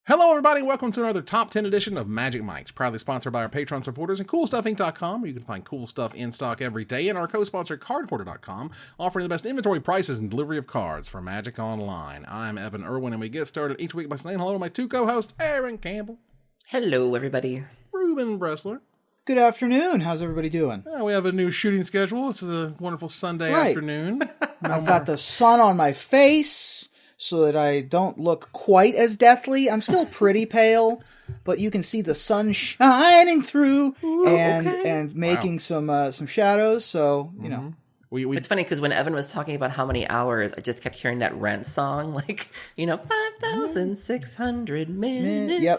Hello, everybody. Welcome to another Top 10 edition of Magic Mics, proudly sponsored by our Patreon supporters and CoolStuffInc.com, where you can find cool stuff in stock every day, and our co-sponsor, CardPorter.com, offering the best inventory prices and delivery of cards for Magic Online. I'm Evan Irwin, and we get started each week by saying hello to my two co-hosts, Aaron Campbell. Hello, everybody. Reuben Bressler. Good afternoon. How's everybody doing? We have a new shooting schedule. It's a wonderful Sunday afternoon. I've got the sun on my face so that I don't look quite as deathly. I'm still pretty pale, but you can see the sun shining through and making some shadows. So, you know. It's funny because when Evan was talking about how many hours, I just kept hearing that Rent song, 5,600 minutes. Yep.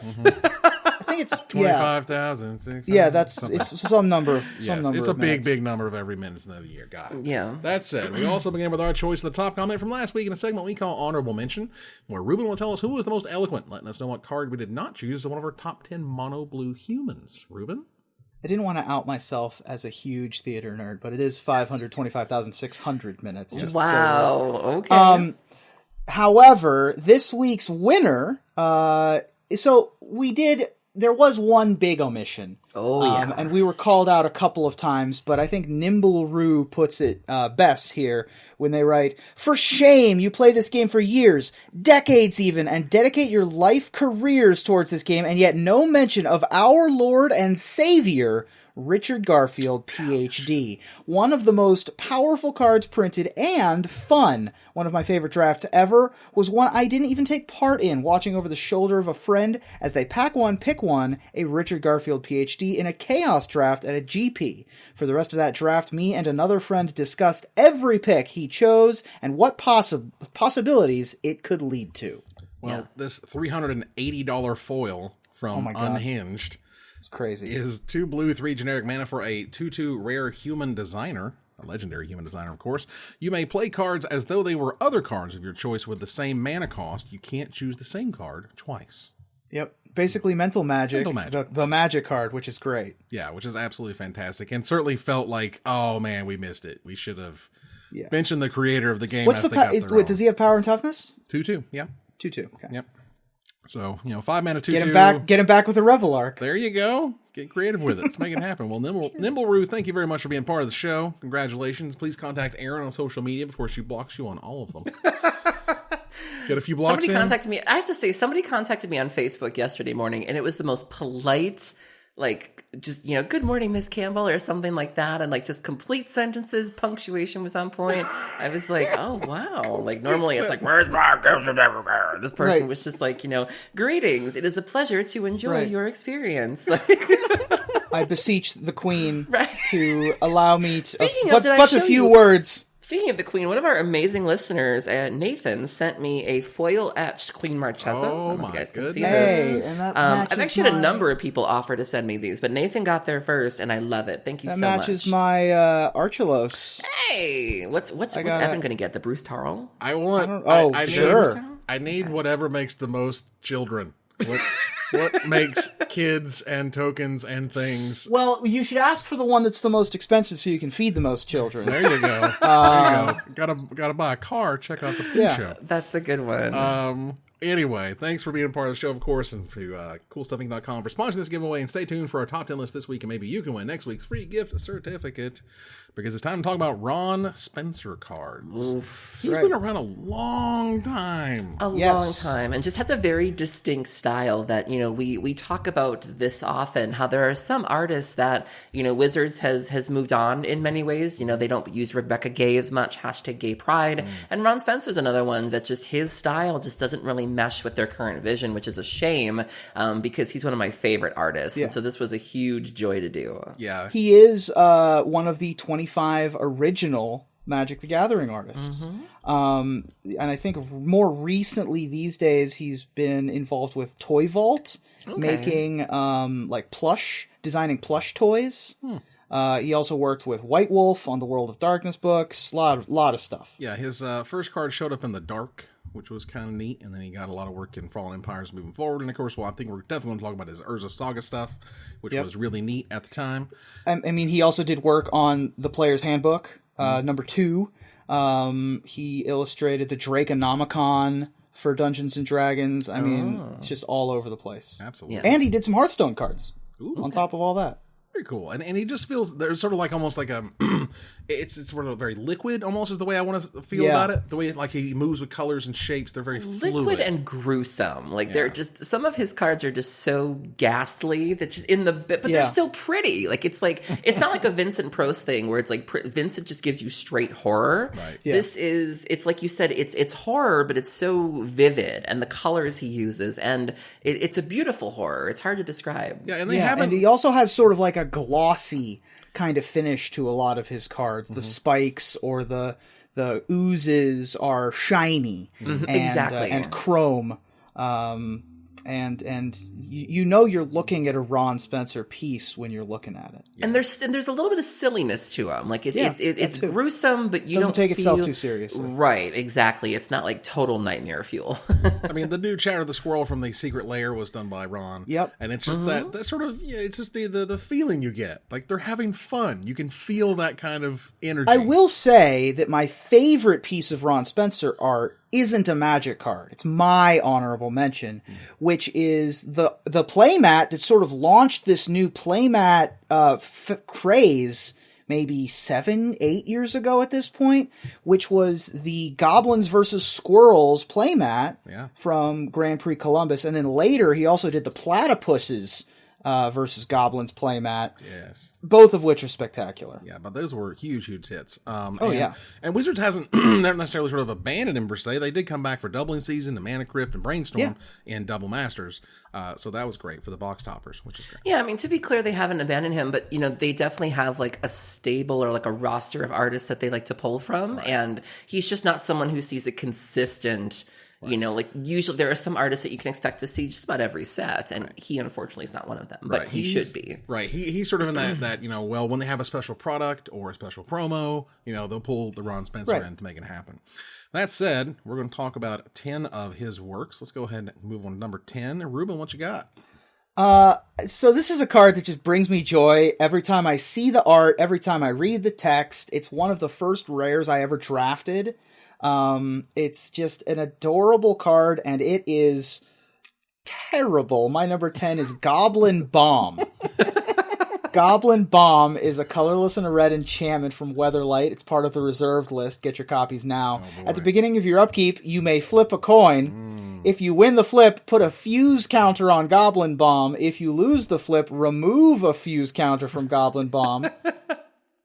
I think it's 25,600. Yeah, it's some number. It's a big number of every minute of the year. Got it. Yeah. That said, we also begin with our choice of the top comment from last week in a segment we call Honorable Mention, where Reuben will tell us who was the most eloquent, letting us know what card we did not choose as one of our top 10 mono blue humans. Reuben? I didn't want to out myself as a huge theater nerd, but it is 525,600 minutes. Wow. Okay. However, this week's winner, there was one big omission. Oh, yeah. And we were called out a couple of times, but I think Nimble Roo puts it best here when they write, "For shame, you play this game for years, decades even, and dedicate your life careers towards this game, and yet no mention of our Lord and Savior, Richard Garfield, PhD. One of the most powerful cards printed and fun. One of my favorite drafts ever was one I didn't even take part in, watching over the shoulder of a friend as they pack one, pick one, a Richard Garfield, PhD in a Chaos draft at a GP. For the rest of that draft, me and another friend discussed every pick he chose and what possibilities it could lead to." Well, this $380 foil from Unhinged... It's crazy. Is 2 blue, 3 generic mana for a 2/2 rare human designer, a legendary human designer, of course. You may play cards as though they were other cards of your choice with the same mana cost. You can't choose the same card twice. Yep. Basically mental magic. The magic card, which is great. Yeah, which is absolutely fantastic. And certainly felt like, oh man, we missed it. We should have mentioned the creator of the game. What's does he have power and toughness? 2/2, yeah. 2/2, okay. Yep. So, 5 mana, 2/2. Get him back with a Revel Arc. There you go. Get creative with it. Let's make it happen. Well, Nimble Roo, thank you very much for being part of the show. Congratulations. Please contact Aaron on social media before she blocks you on all of them. Get a few blocks I have to say, somebody contacted me on Facebook yesterday morning, and it was the most polite, good morning, Miss Campbell, or something like that, and just complete sentences, punctuation was on point. I was like, oh wow. Normally it's where's my this person was just greetings, it is a pleasure to enjoy your experience. I beseech the Queen to allow me to a few you words. Speaking of the Queen, one of our amazing listeners, Nathan, sent me a foil etched Queen Marchesa. Oh my you guys goodness! Can see this. I've actually had a number of people offer to send me these, but Nathan got there first, and I love it. Thank you so much. That matches my Archelos. Hey, what's Evan going to get? The Bruce Thrall? I need whatever makes the most children. What makes kids and tokens and things? Well, you should ask for the one that's the most expensive so you can feed the most children. There you go. Gotta buy a car. Check out the pre-show. That's a good one. Anyway, thanks for being a part of the show, of course, and to CoolStuffInc.com for sponsoring this giveaway. And stay tuned for our top 10 list this week, and maybe you can win next week's free gift certificate, because it's time to talk about Ron Spencer cards. Oof, He's been around a long time. Long time, and just has a very distinct style that, we talk about this often, how there are some artists that, Wizards has moved on in many ways. They don't use Rebecca Gay as much, #Gay Pride. And Ron Spencer's another one that just his style just doesn't really mesh with their current vision, which is a shame, because he's one of my favorite artists. And so this was a huge joy to do. Yeah. He is one of the 25 original Magic the Gathering artists. And I think more recently these days he's been involved with Toy Vault, making designing plush toys. He also worked with White Wolf on the World of Darkness books. Lot of stuff. Yeah, his first card showed up in the Dark, which was kind of neat, and then he got a lot of work in Fallen Empires moving forward. And of course, I think we're definitely going to talk about his Urza Saga stuff, which was really neat at the time. I mean, he also did work on the Player's Handbook, number 2. He illustrated the Draconomicon for Dungeons and Dragons. I mean, it's just all over the place. Absolutely. Yeah. And he did some Hearthstone cards on top of all that. Very cool. And he just feels, there's sort of like almost like a, it's sort of very liquid almost is the way I want to feel about it. The way like he moves with colors and shapes, they're very fluid. Liquid and gruesome. Like they're just, some of his cards are just so ghastly that just but they're still pretty. Like it's not like a Vincent Prost thing where it's like Vincent just gives you straight horror. Right. Yeah. This is, it's like you said, it's horror, but it's so vivid and the colors he uses. And it's a beautiful horror. It's hard to describe. Yeah. And And he also has sort of like a glossy kind of finish to a lot of his cards. The spikes or the oozes are shiny and chrome. And you know you're looking at a Ron Spencer piece when you're looking at it. And there's a little bit of silliness to him. Like it's gruesome, but you doesn't don't take itself too seriously. Right, exactly. It's not like total nightmare fuel. I mean, the new Chatter the Squirrel from the Secret Lair was done by Ron. Yep. And it's just that sort of, it's just the feeling you get. Like they're having fun. You can feel that kind of energy. I will say that my favorite piece of Ron Spencer art isn't a Magic card. It's my honorable mention, which is the playmat that sort of launched this new playmat craze maybe 7-8 years ago at this point, which was the Goblins versus Squirrels playmat from Grand Prix Columbus. And then later he also did the Platypuses versus Goblins playmat. Yes. Both of which are spectacular. Yeah, but those were huge hits. Yeah. And Wizards hasn't necessarily sort of abandoned him per se. They did come back for Doubling Season and Manicript and Brainstorm in Double Masters. So that was great for the box toppers, which is great. Yeah, I mean, to be clear, they haven't abandoned him, but, they definitely have, like, a stable or, like, a roster of artists that they like to pull from, and he's just not someone who sees a consistent... like usually there are some artists that you can expect to see just about every set, and he unfortunately is not one of them, but he should be. Right. He's sort of in that when they have a special product or a special promo, they'll pull the Ron Spencer in to make it happen. That said, we're going to talk about 10 of his works. Let's go ahead and move on to number 10. Reuben, what you got? So this is a card that just brings me joy every time I see the art, every time I read the text. It's one of the first rares I ever drafted. It's just an adorable card, and it is terrible. My number 10 is Goblin Bomb. Goblin Bomb is a colorless and a red enchantment from Weatherlight. It's part of the reserved list. Get your copies now. At the beginning of your upkeep, you may flip a coin. If you win the flip, put a fuse counter on Goblin Bomb. If you lose the flip, remove a fuse counter from Goblin Bomb.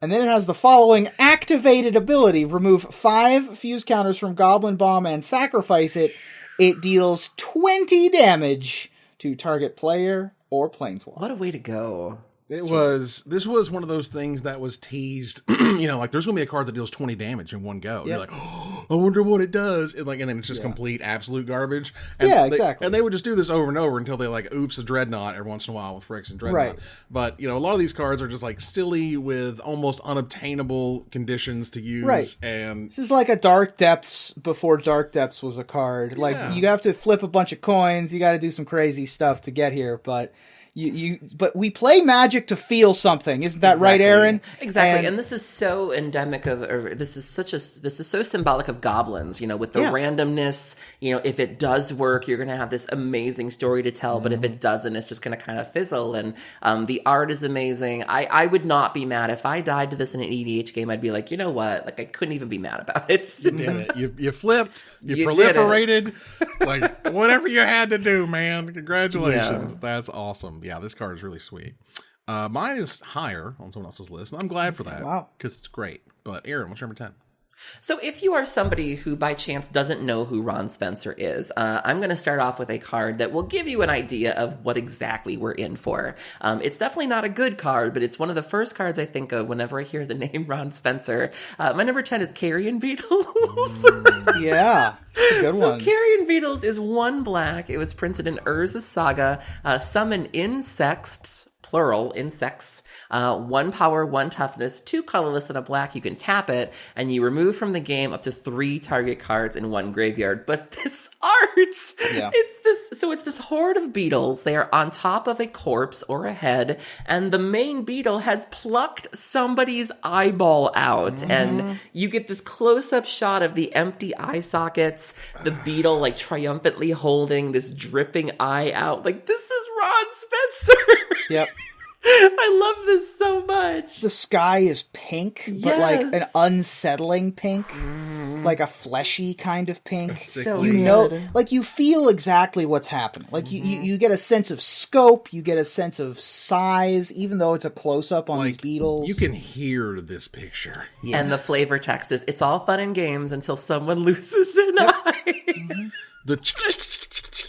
And then it has the following activated ability. Remove 5 fuse counters from Goblin Bomb and sacrifice it. It deals 20 damage to target player or planeswalker. What a way to go. This was one of those things that was teased, like there's going to be a card that deals 20 damage in one go. Yep. You're like, oh, I wonder what it does. And then it's just complete absolute garbage. And exactly. And they would just do this over and over until they oops, a Dreadnought every once in a while with Fricks and Dreadnought. Right. But, a lot of these cards are just silly with almost unobtainable conditions to use. Right. And this is like a Dark Depths before Dark Depths was a card. Yeah. You have to flip a bunch of coins. You got to do some crazy stuff to get here, but... But we play Magic to feel something, isn't that right, Aaron? Exactly, and this is so endemic of, or this is so symbolic of goblins. With the randomness. If it does work, you're going to have this amazing story to tell. But if it doesn't, it's just going to kind of fizzle. And the art is amazing. I would not be mad if I died to this in an EDH game. I'd be like, you know what? I couldn't even be mad about it. You did it. You flipped. You proliferated. Whatever you had to do, man. Congratulations. Yeah. That's awesome. Yeah, this card is really sweet. Mine is higher on someone else's list, and I'm glad for that. Wow. Because it's great. But Aaron, what's your number 10? So if you are somebody who by chance doesn't know who Ron Spencer is, I'm going to start off with a card that will give you an idea of what exactly we're in for. It's definitely not a good card, but it's one of the first cards I think of whenever I hear the name Ron Spencer. My number 10 is Carrion Beetles. Yeah, it's a good one. So Carrion Beetles is 1 black. It was printed in Urzas Saga. Summon insects, plural, insects. 1 power, 1 toughness, 2 colorless and a black. You can tap it, and you remove from the game up to 3 target cards in 1 graveyard. But this art, it's this horde of beetles. They are on top of a corpse or a head, and the main beetle has plucked somebody's eyeball out, and you get this close-up shot of the empty eye sockets, the beetle like triumphantly holding this dripping eye out. Like, this is Ron Spencer. Yep. I love this so much. The sky is pink, but like an unsettling pink, like a fleshy kind of pink. So you know, like you feel exactly what's happening. Like you get a sense of scope, you get a sense of size, even though it's a close up on these beetles. You can hear this picture. Yeah. And the flavor text is, it's all fun and games until someone loses an eye. The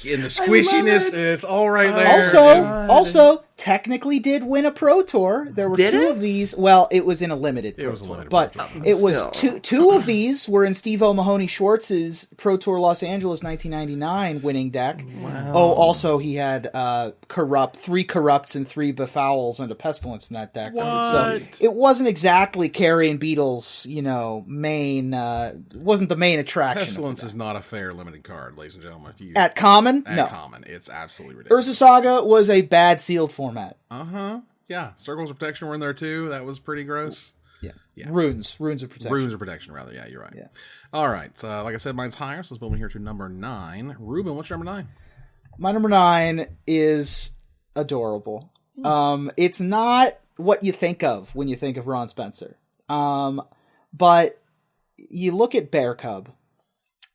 and the squishiness, it's all right there. Also, technically did win a Pro Tour. There were two of these. Well, it was in a limited Pro Tour. But it was two of these were in Steve O'Mahony Schwartz's Pro Tour Los Angeles 1999 winning deck. Wow. Oh, also he had 3 Corrupts and 3 Befouls and a Pestilence in that deck. What? So it wasn't exactly Carrion Beetle's, main, wasn't the main attraction. Pestilence is not a fair limited card, ladies and gentlemen. At common? No. Common. It's absolutely ridiculous. Urza Saga was a bad sealed format. Yeah. Circles of Protection were in there too. That was pretty gross. Yeah. Runes of Protection. Runes of Protection, rather. Yeah, you're right. Yeah. All right. Like I said, mine's higher, so let's move on here to number 9. Reuben, what's your number 9? My number 9 is adorable. It's not what you think of when you think of Ron Spencer. But you look at Bear Cub,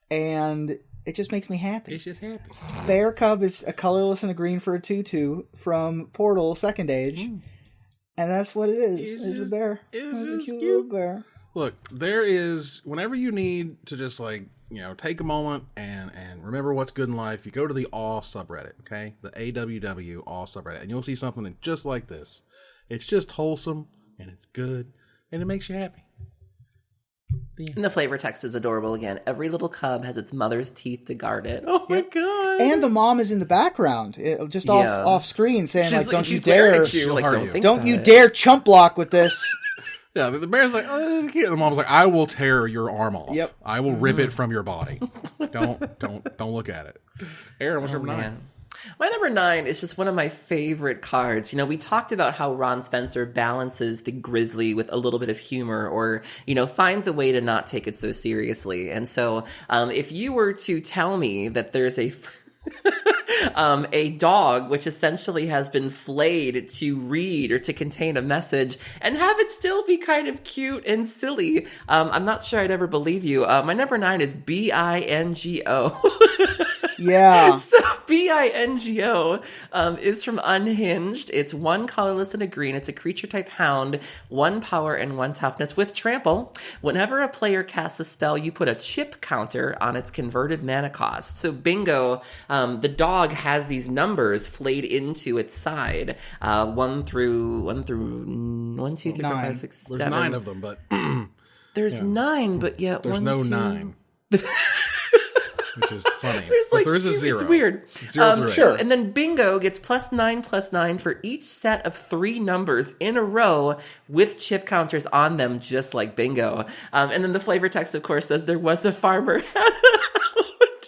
and it just makes me happy. It's just happy. Bear Cub is a colorless and a green for a 2/2 from Portal Second Age. And that's what it is. It's a bear. It's a cute little bear. Look, there is, whenever you need to just take a moment and remember what's good in life, you go to the Awe subreddit, okay? The AWW Awe subreddit, and you'll see something just like this. It's just wholesome, and it's good, and it makes you happy. And the flavor text is adorable again. Every little cub has its mother's teeth to guard it. Oh my god! And the mom is in the background, just off screen, saying "Don't you dare, don't you dare chump block with this." Yeah, the bear's like, oh, cute. The mom's like, I will tear your arm off. Yep. I will rip it from your body. Don't look at it. Aaron, what's your number 9? My number 9 is just one of my favorite cards. We talked about how Ron Spencer balances the grisly with a little bit of humor, or, finds a way to not take it so seriously. And so, if you were to tell me that there's a dog which essentially has been flayed to read or to contain a message and have it still be kind of cute and silly, I'm not sure I'd ever believe you. My number 9 is Bingo. Yeah. So Bingo is from Unhinged. It's 1 colorless and a green. It's a creature type hound, 1 power and 1 toughness with trample. Whenever a player casts a spell, you put a chip counter on its converted mana cost. So Bingo, the dog has these numbers flayed into its side. 1 through 1, 2, 3, 4, 5, 6, 7. There's 9 of them, but there's 9, but yet there's 1, no 2... 9. Which is funny. There is a 0. It's weird. It's 0 through 8. Sure. And then Bingo gets +9/+9 for each set of 3 numbers in a row with chip counters on them, just like Bingo. And then the flavor text, of course, says there was a farmer.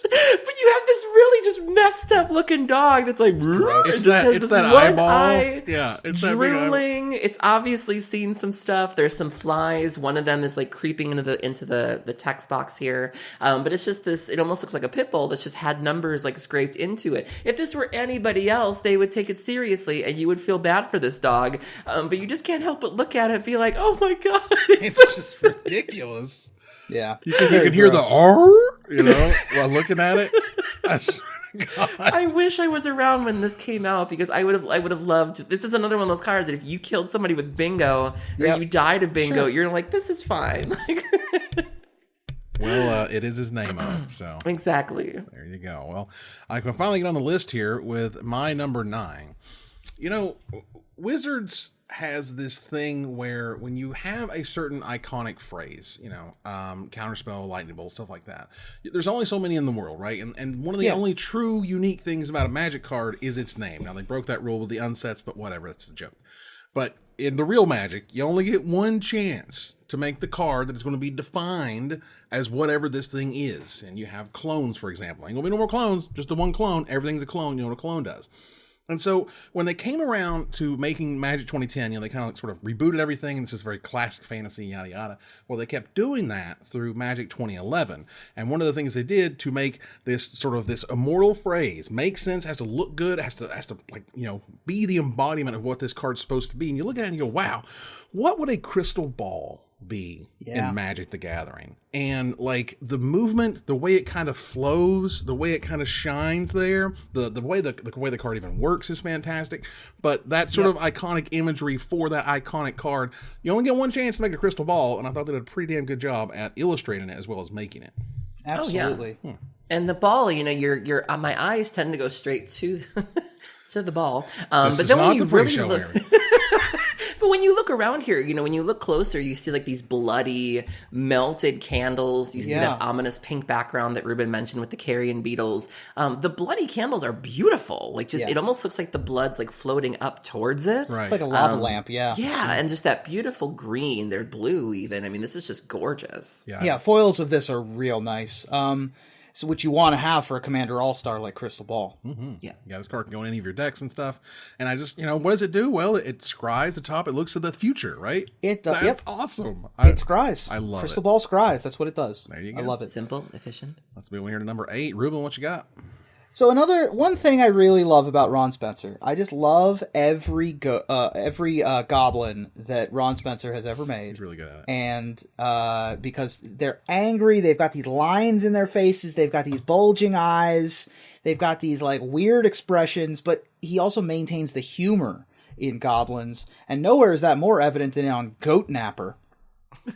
But you have this really just messed up looking dog that's like, it's that eyeball. Yeah, it's that big eyeball. Drooling. It's obviously seen some stuff. There's some flies. One of them is like creeping into the text box here. But it's just this, it almost looks like a pit bull that's just had numbers like scraped into it. If this were anybody else, they would take it seriously and you would feel bad for this dog. But you just can't help but look at it and be like, oh my god. It's just ridiculous. Yeah. You can hear the R, while looking at it. God. I wish I was around when this came out, because I would have loved. This is another one of those cards that if you killed somebody with Bingo or you died of Bingo, you're like, this is fine. Well, it is his name on it, so exactly. There you go. Well, I can finally get on the list here with my number 9. Wizards has this thing where when you have a certain iconic phrase, counterspell, lightning bolt, stuff like that, there's only so many in the world, right? And one of the only true unique things about a Magic card is its name. Now, they broke that rule with the unsets, but whatever, that's a joke. But in the real Magic, you only get one chance to make the card that is going to be defined as whatever this thing is. And you have clones, for example. Ain't going to be no more clones, just the one clone. Everything's a clone. You know what a clone does. And so when they came around to making Magic 2010, they kind of sort of rebooted everything. And this is very classic fantasy, yada, yada. Well, they kept doing that through Magic 2011. And one of the things they did to make this sort of this immortal phrase make sense, has to look good, has to be the embodiment of what this card's supposed to be. And you look at it and you go, wow, what would a crystal ball be in Magic the Gathering? And like the movement, the way it kind of flows, the way it kind of shines there, the way the card even works is fantastic. But that sort of iconic imagery for that iconic card, you only get one chance to make a crystal ball, and I thought they did a pretty damn good job at illustrating it as well as making it. Absolutely. Oh, yeah. And the ball, your my eyes tend to go straight to to the ball. This but is then not when you the really pre-show look, area. but when you look around here, when you look closer, you see like these bloody melted candles. You see that ominous pink background that Reuben mentioned with the carrion beetles. The bloody candles are beautiful. Like it almost looks like the blood's like floating up towards it. It's like a lava lamp. Yeah. Yeah, and just that beautiful green. They're blue even. I mean, this is just gorgeous. Yeah, foils of this are real nice. So what you want to have for a Commander All-Star like Crystal Ball. Mm-hmm. Yeah, this card can go in any of your decks and stuff. And I just, what does it do? Well, it scries the top. It looks to the future, right? It does. That's awesome. It scries. I love Crystal it. Ball scries. That's what it does. There you go. I love it. Simple, efficient. Let's move on here to number 8. Reuben, what you got? So one thing I really love about Ron Spencer, I just love every goblin that Ron Spencer has ever made. He's really good at it. And because they're angry, they've got these lines in their faces, they've got these bulging eyes, they've got these like weird expressions, but he also maintains the humor in goblins. And nowhere is that more evident than on Goatnapper.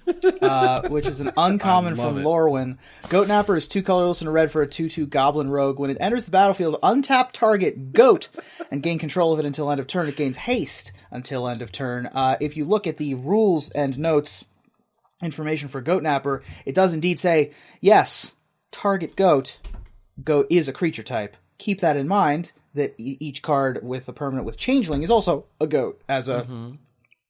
Which is an uncommon from Lorwyn. Goatnapper is 2 colorless and a red for a 2/2 goblin rogue. When it enters the battlefield, untap target goat and gain control of it until end of turn. It gains haste until end of turn. If you look at the rules and notes information for Goatnapper, it does indeed say, yes, target goat. Goat is a creature type. Keep that in mind, that each card with a permanent with Changeling is also a goat, as a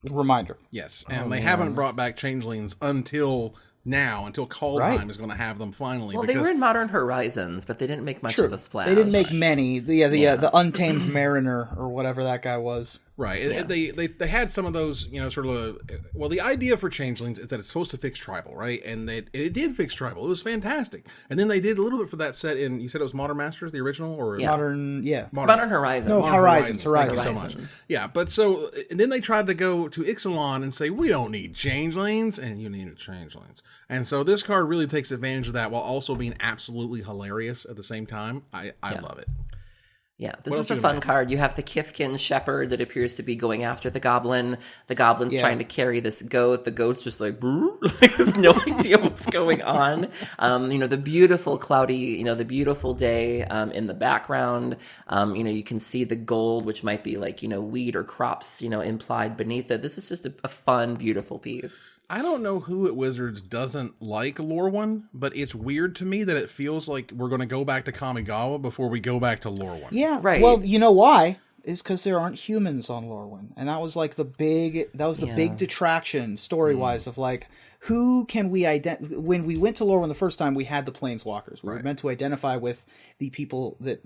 reminder. Yes, and they haven't brought back Changelings until now, until Kaldheim is going to have them finally. Well, they were in Modern Horizons, but they didn't make much of a splash. They didn't make many. The Untamed Mariner, or whatever that guy was. Right. Yeah. They had some of those, sort of. Well, the idea for Changelings is that it's supposed to fix Tribal, right? And it did fix Tribal. It was fantastic. And then they did a little bit for that set in. You said it was Modern Masters, the original, or Modern Horizons. No, Horizons. Thank you so much. Yeah, but and then they tried to go to Ixalan and say, we don't need Changelings, and you need Changelings. And so this card really takes advantage of that while also being absolutely hilarious at the same time. I love it. Yeah, this is a fun card. You have the Kifkin Shepherd that appears to be going after the Goblin. The Goblin's trying to carry this goat. The goat's just like, has no idea what's going on. The beautiful cloudy, the beautiful day in the background. You can see the gold, which might be like, wheat or crops, implied beneath it. This is just a fun, beautiful piece. I don't know who at Wizards doesn't like Lorwyn, but it's weird to me that it feels like we're going to go back to Kamigawa before we go back to Lorwyn. Yeah, right. Well, you know why? Is because there aren't humans on Lorwyn, and that was like the big detraction story-wise of like, who can we identify? When we went to Lorwyn the first time, we had the Planeswalkers. We were meant to identify with the people that,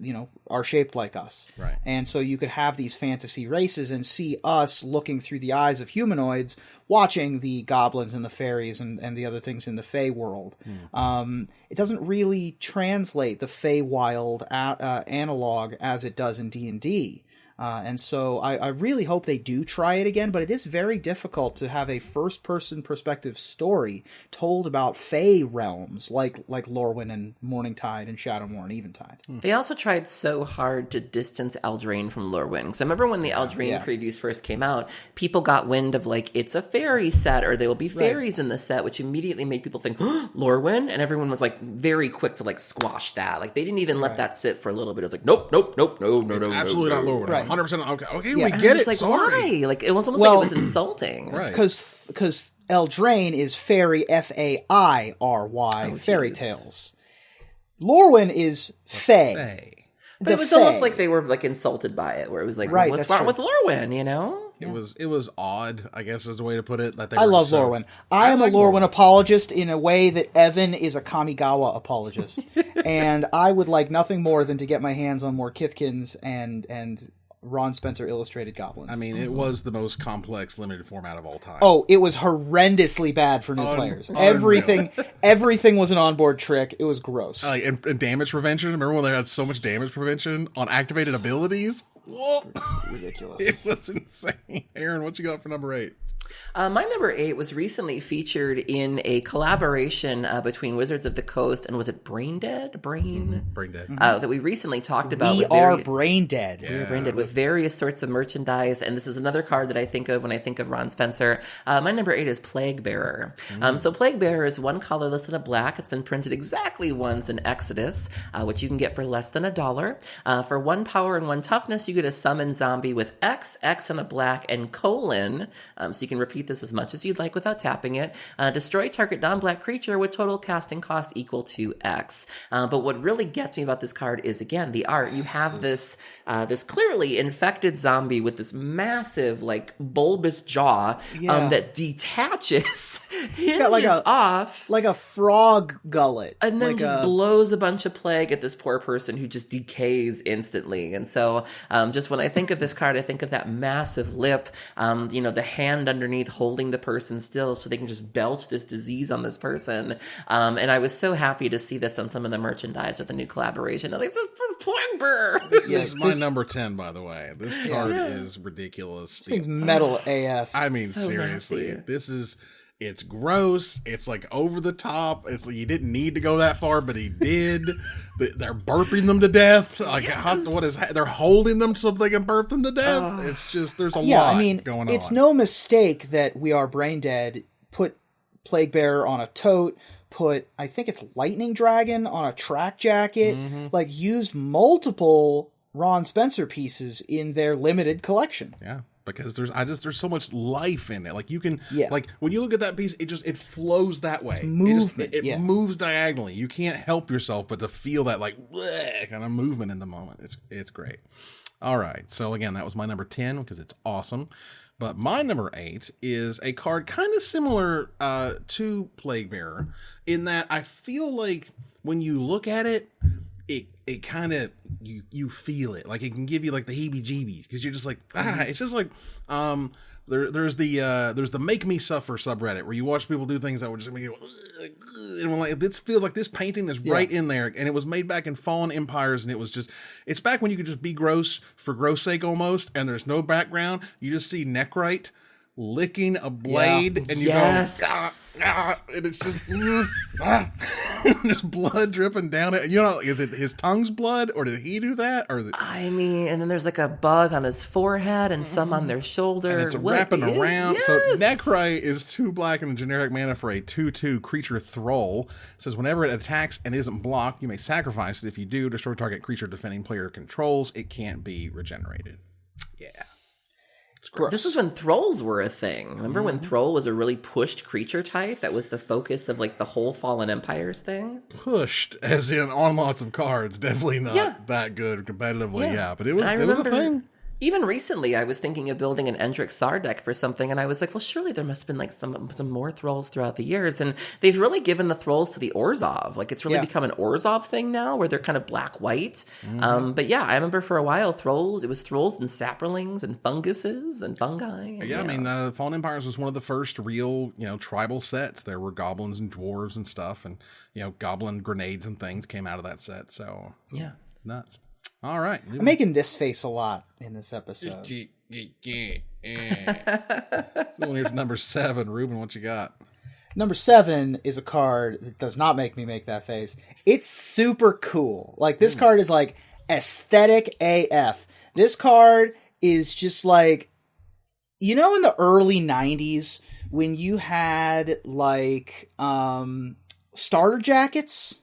are shaped like us. Right. And so you could have these fantasy races and see us looking through the eyes of humanoids, watching the goblins and the fairies and the other things in the Fey world. It doesn't really translate the Feywild analog as it does in D&D. And so I really hope they do try it again, but it is very difficult to have a first-person perspective story told about Fey realms like Lorwyn and Morningtide and Shadowmoor and Eventide. They also tried so hard to distance Eldraine from Lorwyn. Because I remember when the Eldraine previews first came out, people got wind of like, it's a fairy set, or there will be fairies in the set, which immediately made people think, Lorwyn? And everyone was like very quick to like squash that. Like they didn't even let that sit for a little bit. It was like, nope, no. Absolutely not Lorwyn. Right. Right. 100%. Okay, Yeah. we And get I'm just it. like, Sorry. why? Like, it was almost like it was insulting. Right. Because Eldraine is fairy, Fairy, fairy geez. tales. Lorwyn is fae. Hey. But it was almost like they were like insulted by it, where it was like, Right, what's that's wrong true. with Lorwyn, you know? It was odd, I guess is the way to put it. That they I were love so, Lorwyn. I am like a Lorwyn apologist in a way that Evan is a Kamigawa apologist. And I would like nothing more than to get my hands on more Kithkins and Ron Spencer illustrated goblins. I mean, it was the most complex limited format of all time. Oh, it was horrendously bad for new players. Everything was an onboard trick. It was gross. And damage prevention. Remember when they had so much damage prevention on activated abilities? Whoa. Ridiculous. It was insane. Aaron, what you got for number 8? My number 8 was recently featured in a collaboration between Wizards of the Coast and was it Brain Dead? Brain Dead. That we recently talked about. We are brain dead. We are brain dead with various sorts of merchandise, and this is another card that I think of when I think of Ron Spencer. My number 8 is Plaguebearer. So Plaguebearer is one colorless and a black. It's been printed exactly once in Exodus, which you can get for less than $1. For 1 power and 1 toughness, you get a summon zombie with X, X and a black, and colon. So you can repeat this as much as you'd like without tapping it. Destroy target non-black creature with total casting cost equal to X. But what really gets me about this card is, again, the art. You have this clearly infected zombie with this massive, like, bulbous jaw that detaches, hinges off. Like a frog gullet. And then like just blows a bunch of plague at this poor person who just decays instantly. And so just when I think of this card, I think of that massive lip, the hand underneath holding the person still so they can just belch this disease on this person. And I was so happy to see this on some of the merchandise with the new collaboration. I'm like, this is Plaguebearer. This is my number 10, by the way. This card is ridiculous. This thing's metal AF. I mean, So seriously. nasty. It's gross. It's like over the top. It's like you didn't need to go that far, but he did. They're burping them to death. Like they're holding them so they can burp them to death. It's just there's a lot going on. It's no mistake that We Are Brain Dead put Plaguebearer on a tote, put I think it's Lightning Dragon on a track jacket, like used multiple Ron Spencer pieces in their limited collection. Yeah. Because there's so much life in it. Like you can, like when you look at that piece, it flows that way. It's movement. It moves diagonally. You can't help yourself but to feel that like bleh, kind of movement in the moment. It's great. All right. So again, that was my number 10 because it's awesome. But my number 8 is a card kind of similar to Plaguebearer in that I feel like when you look at it, it kind of you feel it, like it can give you like the heebie-jeebies because you're just like it's just like there's the Make Me Suffer subreddit where you watch people do things that would just make you and like this feels like this painting is right in there, and it was made back in Fallen Empires, and it's back when you could just be gross for gross sake almost, and there's no background, you just see Neckrite licking a blade and you go and it's just there's blood dripping down it. Is it his tongue's blood or did he do that, or is it and then there's like a bug on his forehead and some on their shoulder and it's wrapping around. So Neckrite is 2 black and a generic mana for a 2/2 creature Thrall. It says whenever it attacks and isn't blocked, you may sacrifice it. If you do, destroy target creature defending player controls. It can't be regenerated. This is when Thralls were a thing. Remember when Thrall was a really pushed creature type that was the focus of like the whole Fallen Empires thing? Pushed as in on lots of cards, definitely not that good competitively. But it was a thing. Even recently, I was thinking of building an Endrick Sar deck for something, and I was like, well, surely there must have been like some more Thralls throughout the years, and they've really given the Thralls to the Orzhov. Like, it's really become an Orzhov thing now, where they're kind of black-white. But yeah, I remember for a while, Thralls, it was Thralls and Saprolings and Funguses and Fungi. And, I mean, Fallen Empires was one of the first real, tribal sets. There were goblins and dwarves and stuff, and, goblin grenades and things came out of that set, so it's nuts. All right. I'm making this face a lot in this episode. So here's number 7. Reuben, what you got? Number 7 is a card that does not make me make that face. It's super cool. Like, this card is like aesthetic AF. This card is just like, in the early 90s when you had like starter jackets.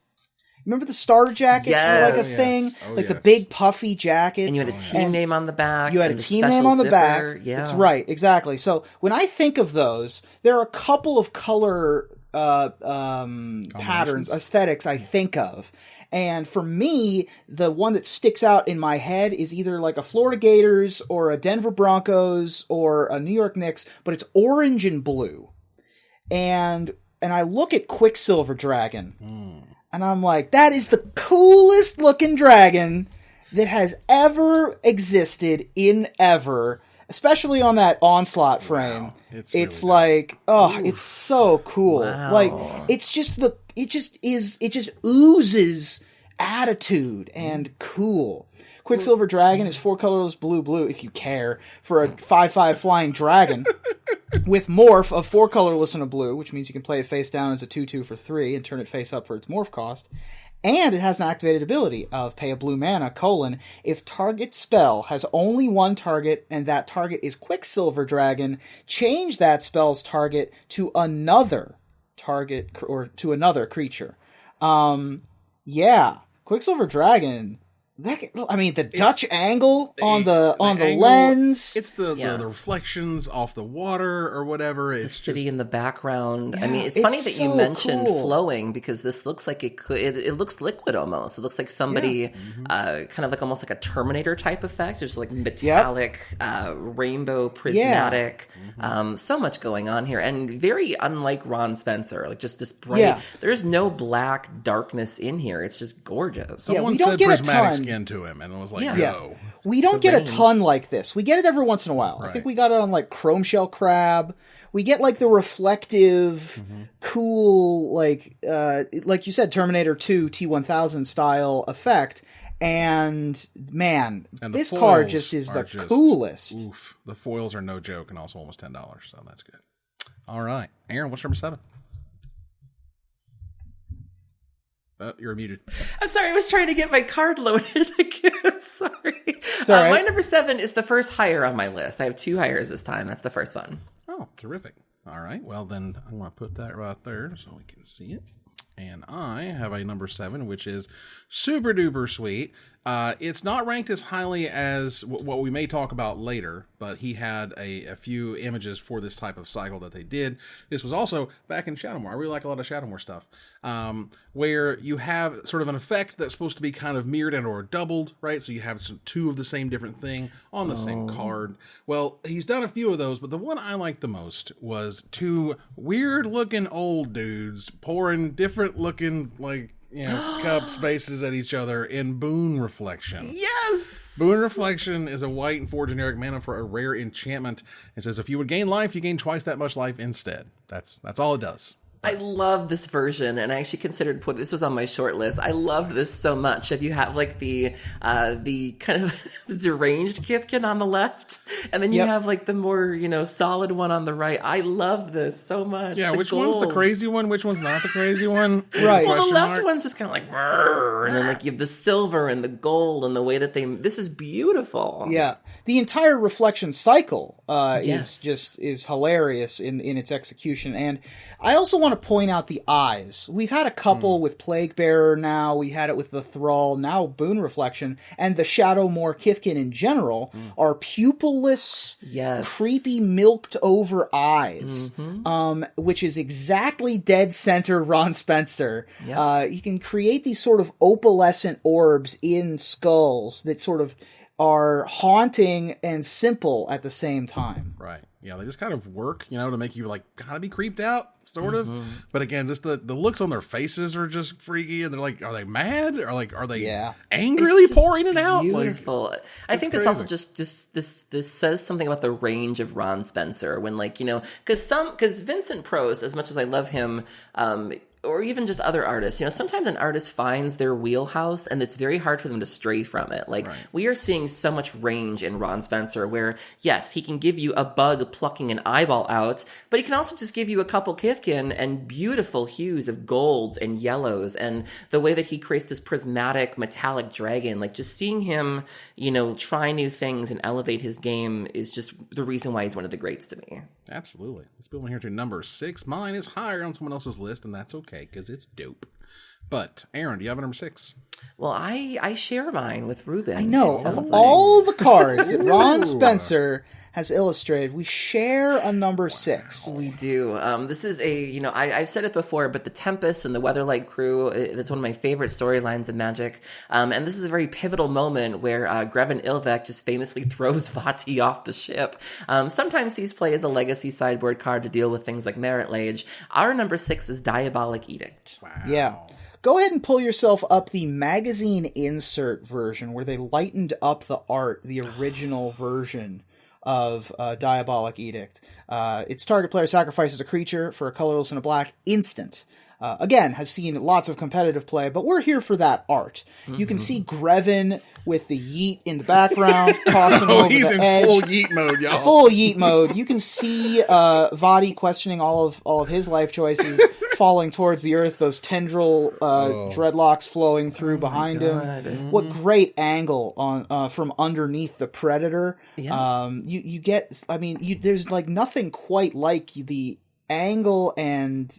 Remember the starter jackets were like a Yes. thing? Oh, like the yes. big puffy jackets. And you had a team name on the back. You had a and the team special name on the zipper. back. Yeah. That's right, exactly. So when I think of those, there are a couple of color patterns, aesthetics I think of. And for me, the one that sticks out in my head is either like a Florida Gators or a Denver Broncos or a New York Knicks, but it's orange and blue. And I look at Quicksilver Dragon, and I'm like, that is the coolest looking dragon that has ever existed in ever, especially on that Onslaught frame. Wow. It's really like, it's so cool. Wow. Like, it's just it just oozes attitude and cool. Quicksilver Dragon is 4 colorless blue, if you care, for a 5/5 flying dragon with morph of 4 colorless and a blue, which means you can play it face down as a 2/2 for 3 and turn it face up for its morph cost. And it has an activated ability of pay a blue mana, if target spell has only one target and that target is Quicksilver Dragon, change that spell's target to another target or to another creature. Quicksilver Dragon. The Dutch angle on the angle, lens. It's the reflections off the water or whatever. The city in the background. Yeah, I mean, it's funny that so you mentioned cool. flowing because this looks like it looks liquid almost. It looks like somebody, kind of like almost like a Terminator type effect. There's like metallic, rainbow, prismatic, so much going on here. And very unlike Ron Spencer, like just this bright, there's no black darkness in here. It's just gorgeous. Someone we don't said get a prismatic ton. skin to him, and it was like, Yeah. no. We don't get range. a ton like this. We get it every once in a while. I think we got it on like Chrome Shell Crab. We get like the reflective, cool, like you said, Terminator 2 T-1000 style effect. And man, And this foils card just is are the coolest. Oof. The foils are no joke and also almost $10, so that's good. All right. Aaron, what's number 7? You're muted. I'm sorry, I was trying to get my card loaded again. I'm sorry. all right. My number 7 is the first hire on my list. I have 2 hires this time. That's the first one. Oh, terrific. All right. Well, then I'm going to put that right there so we can see it. And I have a number 7, which is super duper sweet. It's not ranked as highly as what we may talk about later, but he had a few images for this type of cycle that they did. This was also back in Shadowmoor. I really like a lot of Shadowmoor stuff, where you have sort of an effect that's supposed to be kind of mirrored and or doubled, right? So you have 2 of the same different thing on the same card. Well, he's done a few of those, but the one I liked the most was 2 weird-looking old dudes pouring different-looking, like, cup spaces at each other in Boon Reflection. Yes! Boon Reflection is a white and 4 generic mana for a rare enchantment. It says if you would gain life, you gain twice that much life instead. That's all it does. I love this version, and I actually considered this was on my short list. I love this so much. If you have like the kind of deranged Kipkin on the left, and then you have like the more solid one on the right. I love this so much. Yeah, which golds. one's the crazy one? Which one's not the crazy one? Right. Well, the left Mark? one's just kind of like, and then like you have the silver and the gold and the way that this is beautiful. Yeah, the entire reflection cycle Yes. is hilarious in its execution, and I also want to point out the eyes. We've had a couple with Plaguebearer now. We had it with the Thrall. Now Boon Reflection and the Shadowmoor Kithkin in general are pupilless, creepy, milked over eyes, which is exactly dead center Ron Spencer. Yep. You can create these sort of opalescent orbs in skulls that sort of are haunting and simple at the same time. Right. Yeah, they just kind of work, to make you like kind of be creeped out, sort of. But again, just the looks on their faces are just freaky, and they're like, are they mad? Or like, are they angrily pouring it out? Beautiful. Like, I think this crazy. also just this says something about the range of Ron Spencer when because Vincent Prose, as much as I love him, or even just other artists, sometimes an artist finds their wheelhouse and it's very hard for them to stray from it. Like, we are seeing so much range in Ron Spencer where, yes, he can give you a bug plucking an eyeball out, but he can also just give you a couple Kithkin and beautiful hues of golds and yellows, and the way that he creates this prismatic metallic dragon, like just seeing him, try new things and elevate his game is just the reason why he's one of the greats to me. Absolutely. Let's move on here to number 6. Mine is higher on someone else's list, and that's okay, because it's dope. But, Aaron, do you have a number 6? Well, I share mine with Reuben. I know. It sounds Of like. all the cards that Ron Spencer has illustrated, we share a number 6. We do. This is I've said it before, but the Tempest and the Weatherlight crew is one of my favorite storylines in Magic. And this is a very pivotal moment where Grevin Ilvek just famously throws Vati off the ship. Sometimes he's played as a legacy sideboard card to deal with things like Merit Lage. Our number 6 is Diabolic Edict. Wow. Yeah. Go ahead and pull yourself up the magazine insert version where they lightened up the art, the original version of Diabolic Edict. Its target player sacrifices a creature for a colorless and a black instant. Again, has seen lots of competitive play, but we're here for that art. You can see Grevin with the yeet in the background, tossing over He's the in edge. full yeet mode, y'all. Full yeet mode. You can see Vadi questioning all of his life choices, falling towards the earth, those tendril dreadlocks flowing through behind him. What great angle on from underneath the Predator. Yeah. You get, I mean, there's like nothing quite like the angle and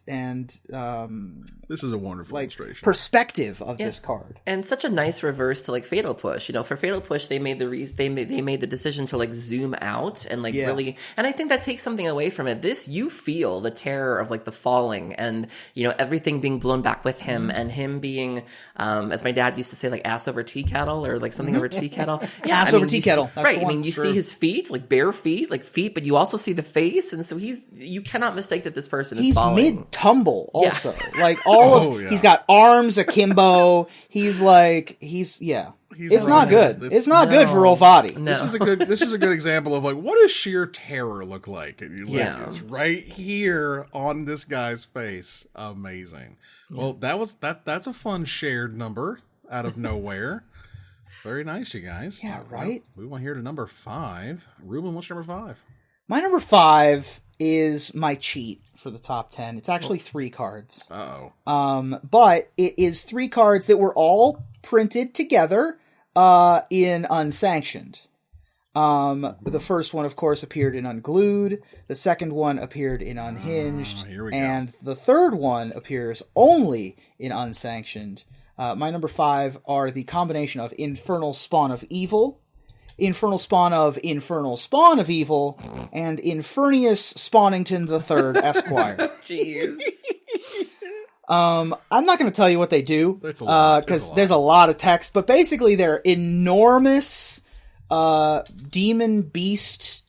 this is a wonderful like illustration. perspective of this card. And such a nice reverse to like Fatal Push. For Fatal Push, they made the decision to like zoom out and like really, and I think that takes something away from it. This, you feel the terror of like the falling and everything being blown back with him and him being, as my dad used to say, like ass over tea kettle or like something over tea kettle. Yeah, Ass over tea kettle. That's right. the I one. mean, you Sure. see his feet, like bare feet, but you also see the face, and so you cannot mistake that this person is He's falling. mid tumble also. Yeah. Like he's got arms akimbo. It's not good. It's not good for Ovati. No. This is a good example of like, what does sheer terror look like? And it's right here on this guy's face. Amazing. Well, that's a fun shared number out of nowhere. Very nice, you guys. Yeah, right? We want to hear to number 5. Reuben, what's number 5? My number 5 is my cheat for the top 10. It's actually 3 cards. But it is 3 cards that were all printed together in Unsanctioned. The first one, of course, appeared in Unglued. The second one appeared in Unhinged. Here we go. And the third one appears only in Unsanctioned. My number 5 are the combination of Infernal Spawn of Evil, Infernal Spawn of Evil, and Infernius Spawnington III, Esquire. Jeez. I'm not going to tell you what they do, because there's a lot of text, but basically they're enormous demon beast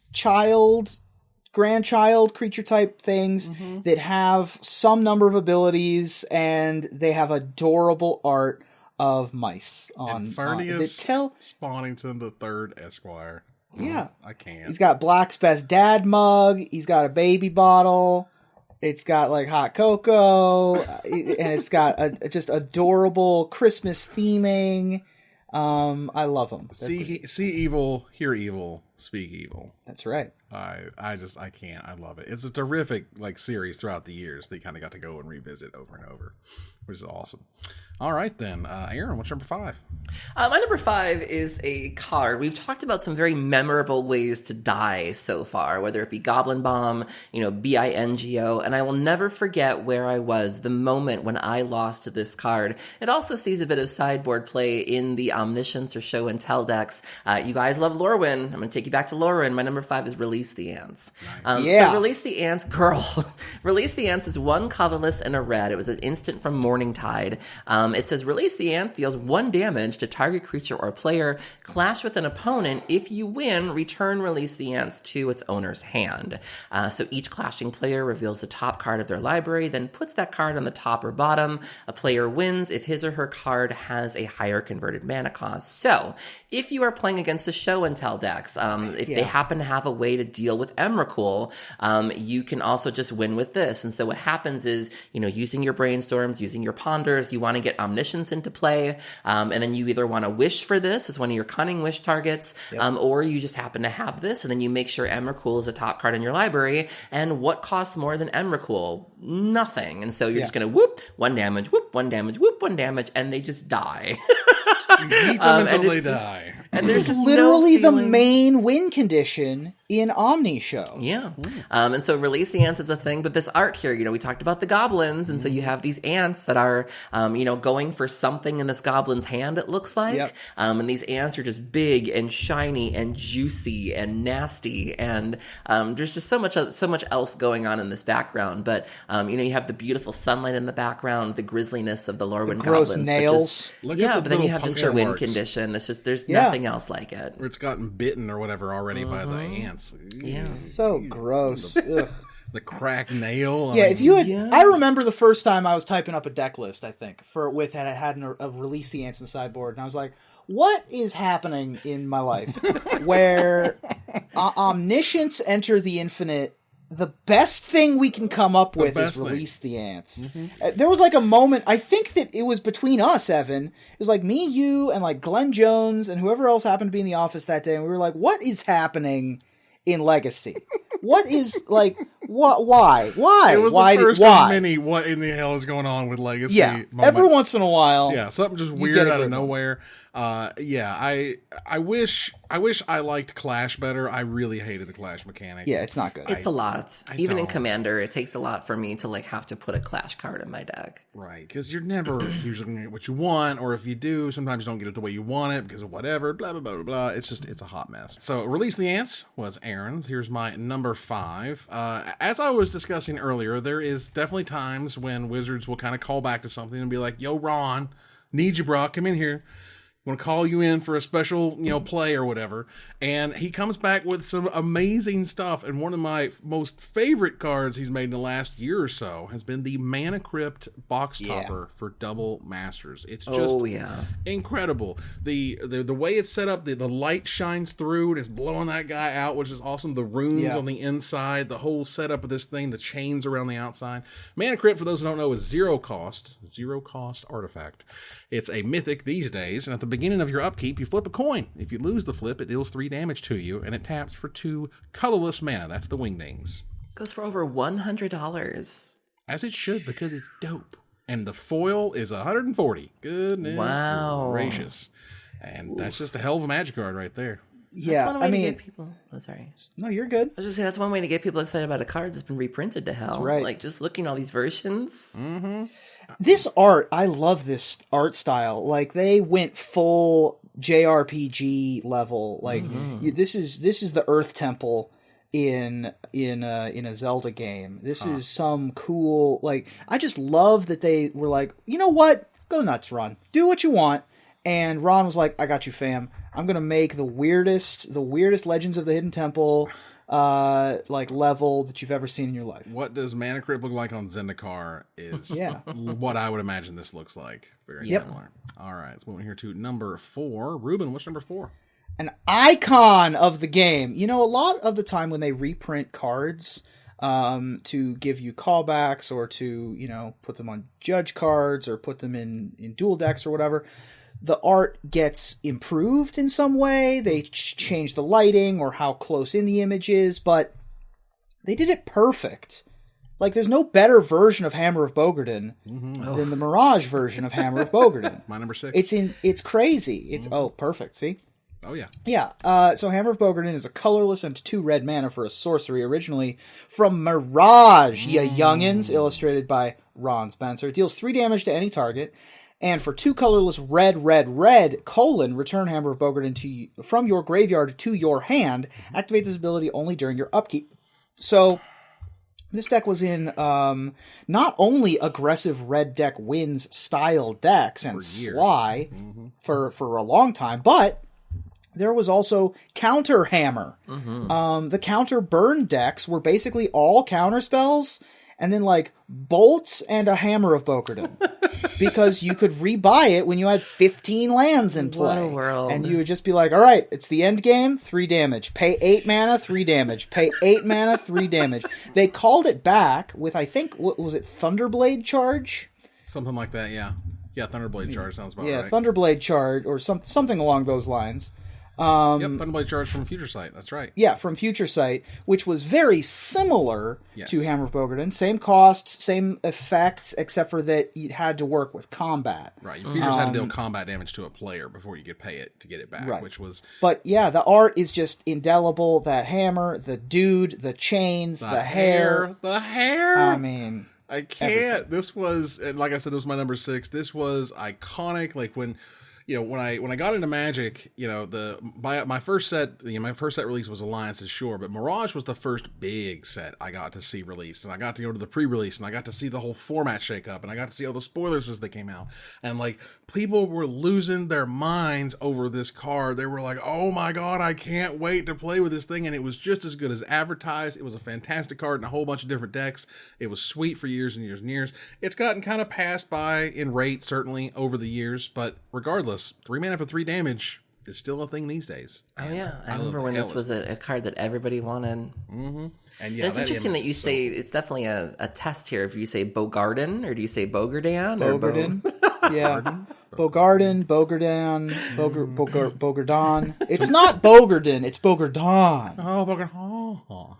grandchild creature type things that have some number of abilities, and they have adorable art of mice on Infernius Spawnington III, Esquire. Yeah. I can't. He's got Black's Best Dad mug. He's got a baby bottle. It's got like hot cocoa, and it's got just adorable Christmas theming. I love them. See evil, hear evil, speak evil. That's right. I can't. I love it. It's a terrific like series throughout the years. They kind of got to go and revisit over and over, which is awesome. All right, then. Aaron, what's number 5? My number 5 is a card. We've talked about some very memorable ways to die so far, whether it be Goblin Bomb, Bingo, and I will never forget where I was the moment when I lost to this card. It also sees a bit of sideboard play in the Omniscience or Show and Tell decks. You guys love Lorwyn. I'm going to take you back to Lorwyn. My number 5 is Release the Ants. Nice. So Release the Ants, girl. Release the Ants is 1 colorless and a red. It was an instant from Morningtide. It says Release the Ants deals 1 damage to target creature or player, clash with an opponent. If you win, return Release the Ants to its owner's hand. So each clashing player reveals the top card of their library, then puts that card on the top or bottom. A player wins if his or her card has a higher converted mana cost. So if you are playing against the Show and Tell decks, if they happen to have a way to deal with Emrakul, you can also just win with this. And so what happens is, using your brainstorms, using your ponders, you want to get Omniscience into play, and then you either want to wish for this as one of your cunning wish targets, or you just happen to have this, and then you make sure Emrakul is a top card in your library. And what costs more than Emrakul? Nothing. And so you're just going to whoop 1 damage, whoop 1 damage, whoop 1 damage, and they just die. You eat them until they die. And This there's is just literally no the feeling. main win condition in Omni Show. Yeah. And so release the ants is a thing, but this art here, we talked about the goblins, and so you have these ants that are, going for something in this goblin's hand, it looks like. Yep. And these ants are just big and shiny and juicy and nasty, and there's just so much else going on in this background. But, you have the beautiful sunlight in the background, the grisliness of the Lorwyn gross goblins. nails. Look Yeah, at the but then you little have just puncture a win marks condition. It's just, there's Yeah. nothing else like it. where it's gotten bitten or whatever already by the ants. Yeah. So gross. Ugh. The cracked nail. Yeah, if you had, Yeah. I remember the first time I was typing up a deck list. I think had a release the ants in the sideboard, and I was like, "What is happening in my life where omniscience enter the infinite? The best thing we can come up with is release the ants." There was like a moment. I think that it was between us, Evan. It was like me, you, and like Glenn Jones and whoever else happened to be in the office that day, and we were like, "What is happening in Legacy? What is like what? Why? It was why? the first why? of many. What in the hell is going on with Legacy? Yeah, moments. every once in a while. Yeah, something just get weird a out of good one. nowhere. I wish I liked Clash better. I really hated the Clash mechanic. Yeah, it's not good. It's a lot. Even in don't. Commander, it takes a lot for me to have to put a Clash card in my deck. Right, because you're never usually going to get what you want, or if you do, sometimes you don't get it the way you want it because of whatever, blah, blah, blah, blah, blah. It's a hot mess. So, Release the Ants was Aaron's. Here's my number 5. As I was discussing earlier, there is definitely times when Wizards will kind of call back to something and be like, yo, Ron, need you, bro, come in here. Want to call you in for a special, play or whatever. And he comes back with some amazing stuff. And one of my most favorite cards he's made in the last year or so has been the Manicript box topper for double masters. It's just incredible. The way it's set up, the light shines through and it's blowing that guy out, which is awesome. The runes on the inside, the whole setup of this thing, the chains around the outside. Manicript, for those who don't know, is zero cost artifact. It's a mythic these days, and at the beginning of your upkeep, you flip a coin. If you lose the flip, it deals 3 damage to you, and it taps for 2 colorless mana. That's the Wingdings. Goes for over $100. As it should, because it's dope. And the foil is 140. Goodness gracious. And that's just a hell of a magic card right there. Yeah, That's one way to get people. Oh, sorry. No, you're good. I was just saying that's one way to get people excited about a card that's been reprinted to hell. That's right. Like just looking at all these versions. This art, I love this art style. Like they went full JRPG level. Like this is the Earth Temple in a Zelda game. This is some cool. Like I just love that they were like, you know what? Go nuts, Ron. Do what you want. And Ron was like, I got you, fam. I'm gonna make the weirdest Legends of the Hidden Temple level that you've ever seen in your life. What does Manicript look like on Zendikar is what I would imagine this looks like. Very similar. All right, let's move on here to number 4. Reuben, what's number 4? An icon of the game. A lot of the time when they reprint cards to give you callbacks or to, put them on judge cards or put them in dual decks or whatever, the art gets improved in some way. They change the lighting or how close in the image is, but they did it perfect. Like, there's no better version of Hammer of Bogarden than the Mirage version of Hammer of Bogarden. My number 6. It's crazy. It's perfect. See? Oh, yeah. Yeah. So Hammer of Bogarden is a colorless and 2 red mana for a sorcery, originally from Mirage, ya youngins, illustrated by Ron Spencer. It deals 3 damage to any target. And for 2 colorless red, return Hammer of Bogarden from your graveyard to your hand. Activate this ability only during your upkeep. So this deck was in not only aggressive red deck wins style decks and Sly for a long time, but there was also counter hammer. The counter burn decks were basically all counter spells and then bolts and a Hammer of Bogarden. Because you could rebuy it when you had 15 lands in play. What a world. And you would just be like, all right, it's the end game, 3 damage. Pay 8 mana, 3 damage. Pay 8 mana, 3 damage. They called it back with, I think, what was it, Thunderblade Charge? Something like that, yeah. Yeah, Thunderblade Charge sounds about right. Yeah, Thunderblade Charge or something along those lines. Thunderblade Charge from Future Sight. That's right. Yeah, from Future Sight, which was very similar Yes. to Hammer of Bogarden. Same costs, same effects, except for that it had to work with combat. Right. Your creatures had to deal combat damage to a player before you could pay it to get it back, Right. which was... But yeah, the art is just indelible. That hammer, the dude, the chains, the hair. The hair! I mean... I can't. Everything. This was, and like I said, this was my number 6. This was iconic. Like when I got into Magic, my first set, my first set release was Alliances, sure, but Mirage was the first big set I got to see released, and I got to go to the pre-release, and I got to see the whole format shake up, and I got to see all the spoilers as they came out, and like people were losing their minds over this card. They were like, "Oh my god, I can't wait to play with this thing," and it was just as good as advertised. It was a fantastic card in a whole bunch of different decks. It was sweet for years and years and years. It's gotten kind of passed by in rate certainly over the years, but regardless. 3 mana for 3 damage is still a thing these days. Oh yeah, I remember when this was a card that everybody wanted. Mm-hmm. And it's interesting that you say it's definitely a test here. If you say Bogarden or do you say Bogardan? Bogarden. Yeah. Bogarden, Bogardan, Bogardan. It's not Bogarden, it's Bogardan. Oh, Bogardan.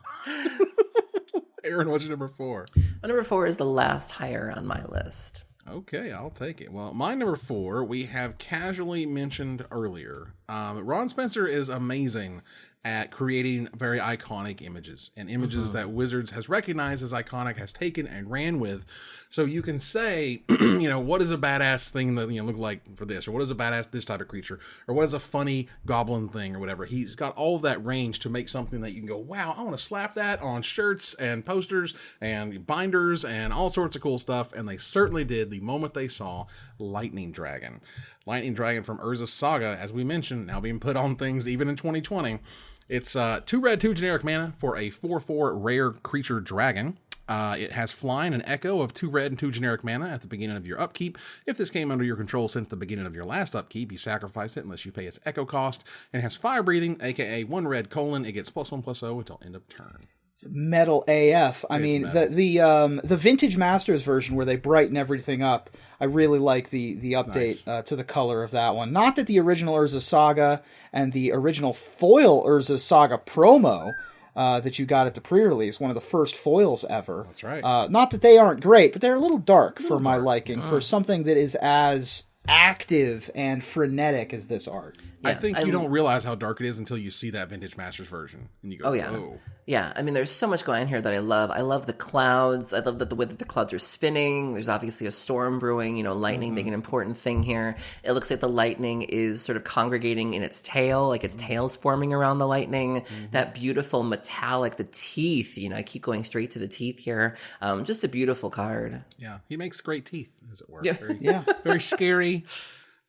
Aaron, what's your number 4? My number 4 is the last hire on my list. Okay, I'll take it. Well, my number 4, we have casually mentioned earlier. Ron Spencer is amazing at creating very iconic images and images that Wizards has recognized as iconic, has taken and ran with. So you can say, what is a badass thing that look like for this, or what is a badass this type of creature, or what is a funny goblin thing, or whatever. He's got all of that range to make something that you can go, wow, I want to slap that on shirts and posters and binders and all sorts of cool stuff. And they certainly did the moment they saw Lightning Dragon. Lightning Dragon from Urzas Saga, as we mentioned, now being put on things even in 2020. It's 2 red, 2 generic mana for a 4/4 rare creature dragon. It has flying and echo of 2 red and 2 generic mana at the beginning of your upkeep. If this came under your control since the beginning of your last upkeep, you sacrifice it unless you pay its echo cost. And it has fire breathing, aka 1 red : it gets +1/+0 until end of turn. It's metal AF. I mean, the Vintage Masters version where they brighten everything up, I really like the update nice. To the color of that one. Not that the original Urzas Saga and the original foil Urzas Saga promo that you got at the pre-release, one of the first foils ever. That's right. Not that they aren't great, but they're a little dark for my liking, for something that is as active and frenetic as this art. Yeah, I think you don't realize how dark it is until you see that Vintage Masters version. And you go, oh, yeah. whoa. Yeah, I mean, there's so much going on here that I love. I love the clouds. I love that the way that the clouds are spinning. There's obviously a storm brewing, lightning being an important thing here. It looks like the lightning is sort of congregating in its tail, like its tail's forming around the lightning. That beautiful metallic, the teeth, I keep going straight to the teeth here. Just a beautiful card. Yeah, he makes great teeth, as it were. Yeah. Very scary,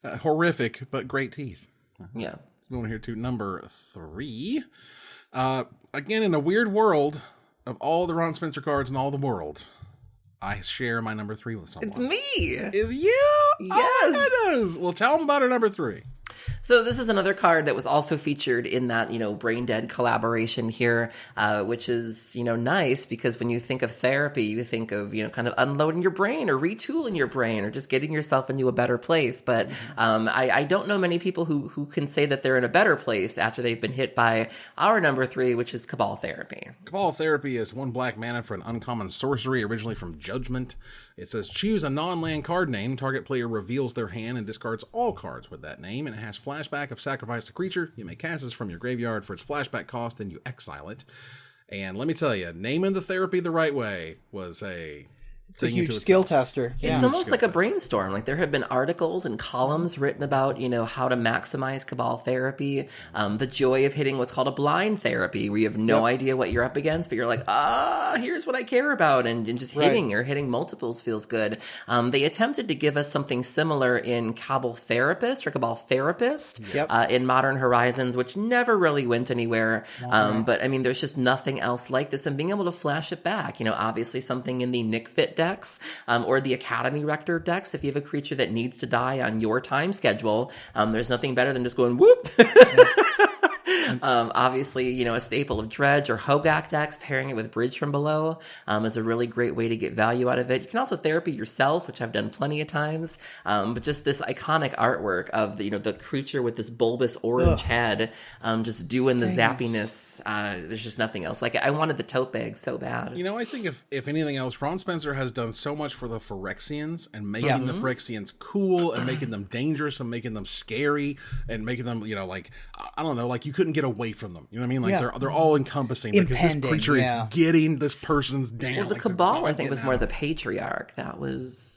horrific, but great teeth. Yeah. Let's move on here to number 3. Again, in a weird world of all the Ron Spencer cards in all the world, I share my number 3 with someone. It's me! Is you? Yes! Oh, it is! Well, tell them about our number 3. So this is another card that was also featured in that, Brain Dead collaboration here, which is, nice because when you think of therapy, you think of, kind of unloading your brain or retooling your brain or just getting yourself into a better place. But I don't know many people who can say that they're in a better place after they've been hit by our number 3, which is Cabal Therapy. Cabal Therapy is 1 black mana for an uncommon sorcery, originally from Judgment. It says, choose a non-land card name. Target player reveals their hand and discards all cards with that name, and it has flashback of sacrifice a creature. You may cast this from your graveyard for its flashback cost, then you exile it. And let me tell you, naming the therapy the right way was it's a huge skill tester. Yeah. It's almost like a brainstorm. Like there have been articles and columns written about, how to maximize Cabal Therapy. The joy of hitting what's called a blind therapy, where you have no idea what you're up against, but you're like, here's what I care about. And just hitting multiples feels good. They attempted to give us something similar in Cabal Therapist or Cabal Therapist in Modern Horizons, which never really went anywhere. But I mean, there's just nothing else like this. And being able to flash it back, obviously something in the Nick Fit decks or the Academy Rector decks. If you have a creature that needs to die on your time schedule, there's nothing better than just going whoop Obviously, a staple of Dredge or Hogak decks, pairing it with Bridge from Below is a really great way to get value out of it. You can also therapy yourself, which I've done plenty of times. But just this iconic artwork of the creature with this bulbous orange head, just doing the zappiness. There's just nothing else. Like, I wanted the tote bag so bad. I think if anything else, Ron Spencer has done so much for the Phyrexians and making the Phyrexians cool and making them dangerous and making them scary and making them, I don't know, like you couldn't get away from them. You know what I mean? Like they're all encompassing because this creature is getting this person's down. Well, the Cabal, I think, was more the Patriarch. That was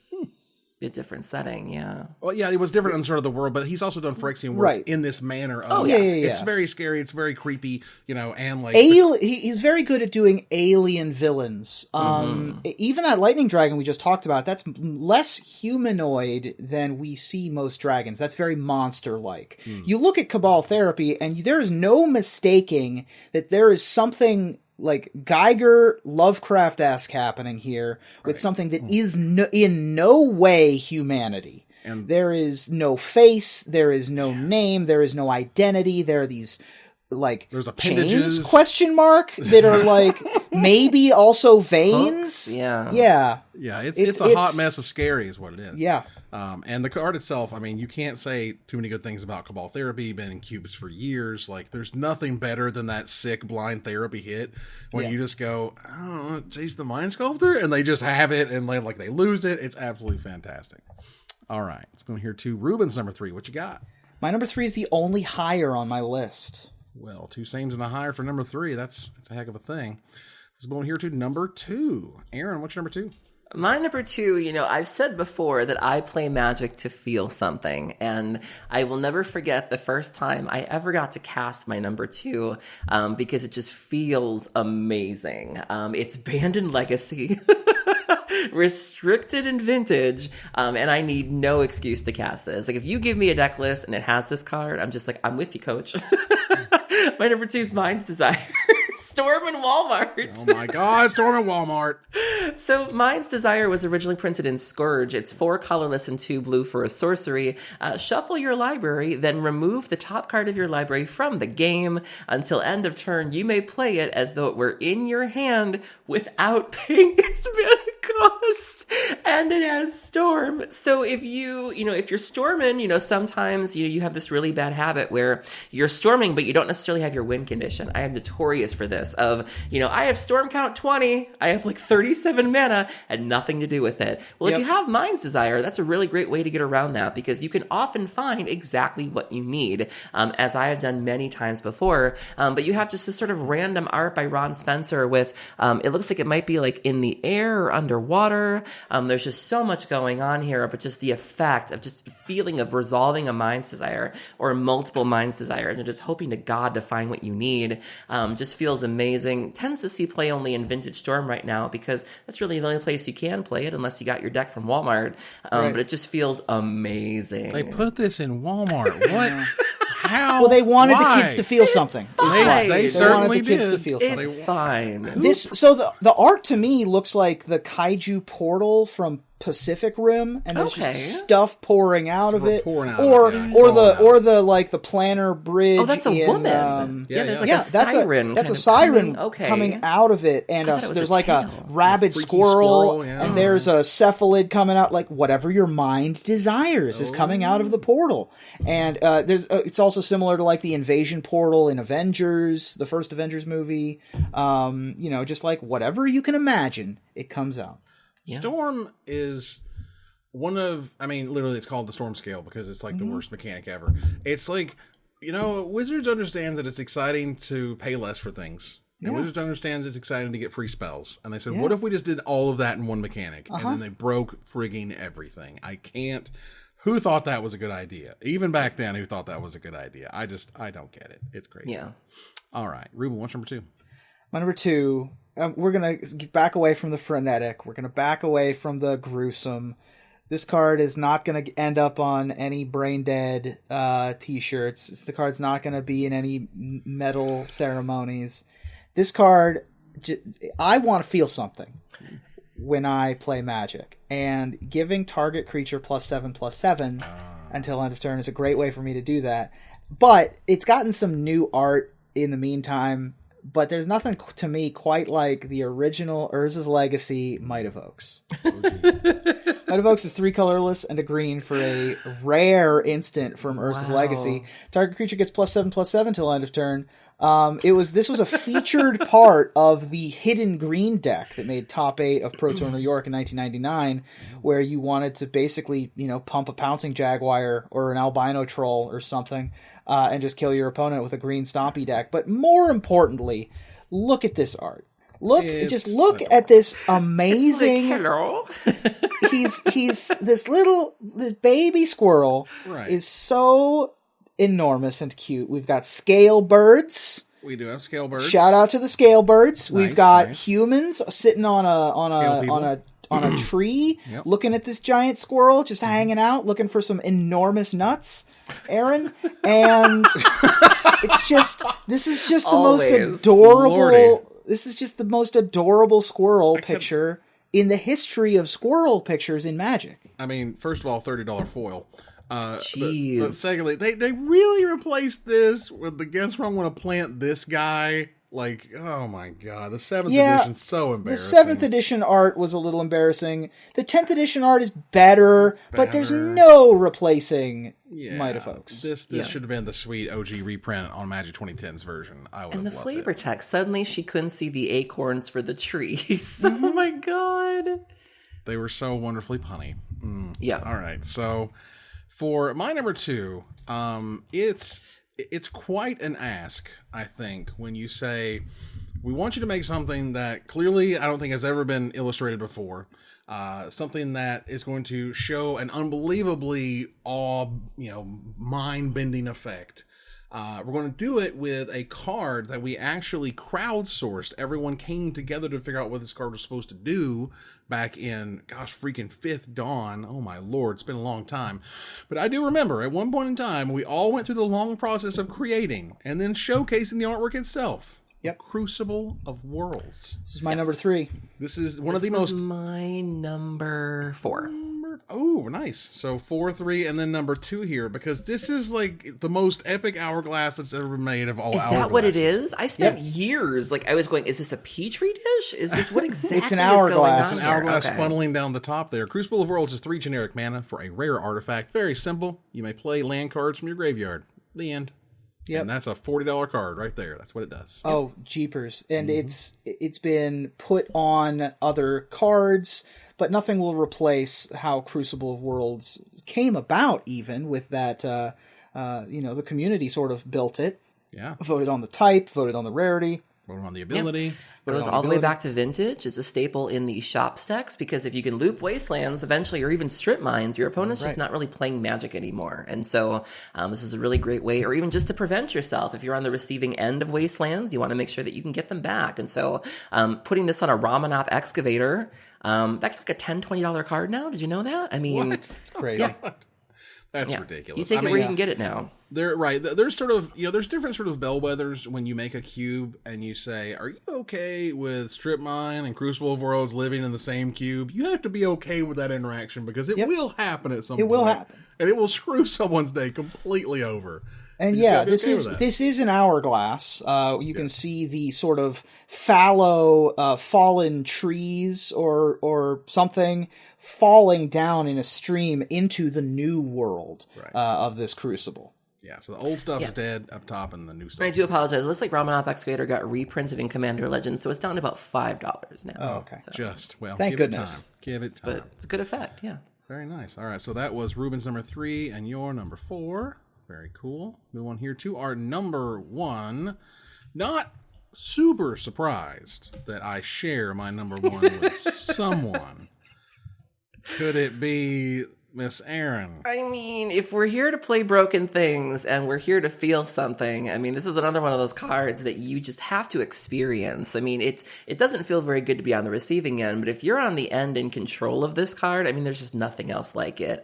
a different setting, Well, it was different in sort of the world, but he's also done Phyrexian work in this manner. It's very scary, it's very creepy, and like he's very good at doing alien villains. Even that lightning dragon we just talked about, that's less humanoid than we see most dragons. That's very monster-like. You look at Cabal Therapy, and there is no mistaking that there is something like Geiger Lovecraft-esque happening here with something that is in no way humanity. And there is no face, there is no name, there is no identity. There are these there's appendages chains, question mark, that are like maybe also veins. Hooks? It's a hot mess of scary is what it is. And the card itself, I mean, you can't say too many good things about Cabal Therapy. Been in cubes for years. Like, there's nothing better than that sick blind therapy hit when you just go, I don't know, chase the Mind Sculptor, and they just have it, and they lose it. It's absolutely fantastic. All right, let's go here to Reuben's number 3. What you got? My number 3 is the only higher on my list. Well, 2 sames and a higher for number 3. That's a heck of a thing. Let's go here to number 2. Aaron, what's your number 2? My number 2, I've said before that I play Magic to feel something, and I will never forget the first time I ever got to cast my number 2, because it just feels amazing. It's Abandoned Legacy. Restricted and vintage, and I need no excuse to cast this. Like, if you give me a deck list and it has this card, I'm just like, I'm with you, coach. My number 2 is Mind's Desire. Storm and Walmart. Oh my God, Storm and Walmart. So Mind's Desire was originally printed in Scourge. It's 4 colorless and 2 blue for a sorcery. Shuffle your library, then remove the top card of your library from the game. Until end of turn, you may play it as though it were in your hand without paying its mana cost. And it has Storm. So if if you're storming, sometimes you have this really bad habit where you're storming, but you don't necessarily have your win condition. I am notorious for this of, I have Storm count 20, I have 37 mana, and nothing to do with it. Well, if you have Mind's Desire, that's a really great way to get around that, because you can often find exactly what you need, as I have done many times before. But you have just this sort of random art by Ron Spencer with, it looks like it might be in the air or underwater. There's just so much going on here, but just the effect of just feeling of resolving a Mind's Desire or multiple Mind's Desire and just hoping to God to find what you need, just feels amazing. Tends to see play only in Vintage Storm right now, because that's really the only place you can play it unless you got your deck from Walmart. But it just feels amazing. They put this in Walmart. What? How? Well, they wanted the kids to feel something. They certainly wanted the kids did. to feel something. It's fine. The art to me looks like the kaiju portal from Pacific Rim, and there's just stuff pouring out of it, or the planner bridge. Oh, that's a woman. There's a siren. That's a siren coming out of it, and there's a rabid squirrel, and there's a cephalid coming out. Whatever your mind desires is coming out of the portal, and it's also similar to the invasion portal in Avengers, the first Avengers movie. Just whatever you can imagine, it comes out. Yeah. Storm is literally it's called the Storm Scale because it's the worst mechanic ever. It's Wizards understands that it's exciting to pay less for things. And Wizards understands it's exciting to get free spells. And they said, what if we just did all of that in one mechanic? And then they broke frigging everything. Who thought that was a good idea? Even back then, who thought that was a good idea? I don't get it. It's crazy. Yeah. All right. Reuben, what's number 2? My number 2... we're going to back away from the frenetic. We're going to back away from the gruesome. This card is not going to end up on any Brain Dead t-shirts. The card's not going to be in any metal ceremonies. This card, I want to feel something when I play Magic. And giving target creature +7/+7 until end of turn is a great way for me to do that. But it's gotten some new art in the meantime, but there's nothing to me quite like the original Urzas Legacy Might of Oaks. Might of Oaks is 3 colorless and a green for a rare instant from Urzas Legacy. Target creature gets +7/+7 till end of turn. This was a featured part of the hidden green deck that made top 8 of Pro Tour New York in 1999, where you wanted to basically, pump a Pouncing Jaguar or an Albino Troll or something, and just kill your opponent with a green Stompy deck. But more importantly, look at this art. Look at this amazing. Hello. he's this baby squirrel is so enormous and cute. We've got scale birds. We do have scale birds. Shout out to the scale birds. Nice, We've got nice. humans sitting on a tree, Yep. looking at this giant squirrel, just hanging out, looking for some enormous nuts, Aaron. And this is just the most adorable. Lordy. This is just the most adorable squirrel picture in the history of squirrel pictures in Magic. I mean, first of all, $30 foil. Jeez. But secondly, they really replaced this with the guess wrong want to plant this guy. Like, oh my god, the 7th edition's so embarrassing. The 7th edition art was a little embarrassing. The 10th edition art is better, but there's no replacing Might of Oaks. This should have been the sweet OG reprint on Magic 2010's version. I would And the have loved flavor it. text. Suddenly she couldn't see the acorns for the trees. Oh my god. They were so wonderfully punny. Yeah. All right, so for my number 2, it's quite an ask, I think, when you say, we want you to make something that clearly I don't think has ever been illustrated before. Something that is going to show an unbelievably mind-bending effect. We're going to do it with a card that we actually crowdsourced. Everyone came together to figure out what this card was supposed to do back in, freaking 5th Dawn. Oh my lord, it's been a long time. But I do remember, at one point in time, we all went through the long process of creating and then showcasing the artwork itself. Yep. Crucible of Worlds. This is my number 3. This is one of the most... my number 4. Oh, nice. So 4, 3, and then number 2 here, because this is like the most epic hourglass that's ever been made of all hourglasses. Is that what it is? I spent years, I was going, is this a Petri dish? Is this what exactly It's an is going on? hourglass. It's an hourglass funneling down the top there. Crucible of Worlds is 3 generic mana for a rare artifact. Very simple. You may play land cards from your graveyard. The end. Yep. And that's a $40 card right there. That's what it does. Oh, jeepers. And it's been put on other cards, but nothing will replace how Crucible of Worlds came about, even with that, the community sort of built it. Yeah. Voted on the type, voted on the rarity. Voted on the ability. Goes all the way back to vintage, is a staple in the shop stacks, because if you can loop Wastelands eventually, or even Strip Mines, your opponent's just not really playing Magic anymore. And so this is a really great way, or even just to prevent yourself. If you're on the receiving end of Wastelands, you want to make sure that you can get them back. And so putting this on a Ramanop Excavator, that's like a $10, $20 card now. Did you know that? I mean, What? It's crazy. Yeah. That's ridiculous. You take it where you can get it now. There's sort of, there's different sort of bellwethers when you make a cube and you say, are you okay with Strip Mine and Crucible of Worlds living in the same cube? You have to be okay with that interaction, because it will happen at some point. It will happen. And it will screw someone's day completely over. And this is an hourglass. You can see the sort of fallow, fallen trees or something falling down in a stream into the new world of this Crucible. Yeah, so the old stuff is dead up top, and the new stuff. I do apologize. It looks like Ramanop Excavator got reprinted in Commander Legends, so it's down to about $5 now. Oh, okay. So, thank give goodness. it time. Give it time. But it's a good effect, yeah. Very nice. All right, so that was Reuben's number 3 and your number 4. Very cool. Move on here to our number 1. Not super surprised that I share my number 1 with someone. Could it be Miss Aaron? I mean, if we're here to play broken things and we're here to feel something, I mean, this is another one of those cards that you just have to experience. I mean, it doesn't feel very good to be on the receiving end, but if you're on the end in control of this card, I mean, there's just nothing else like it.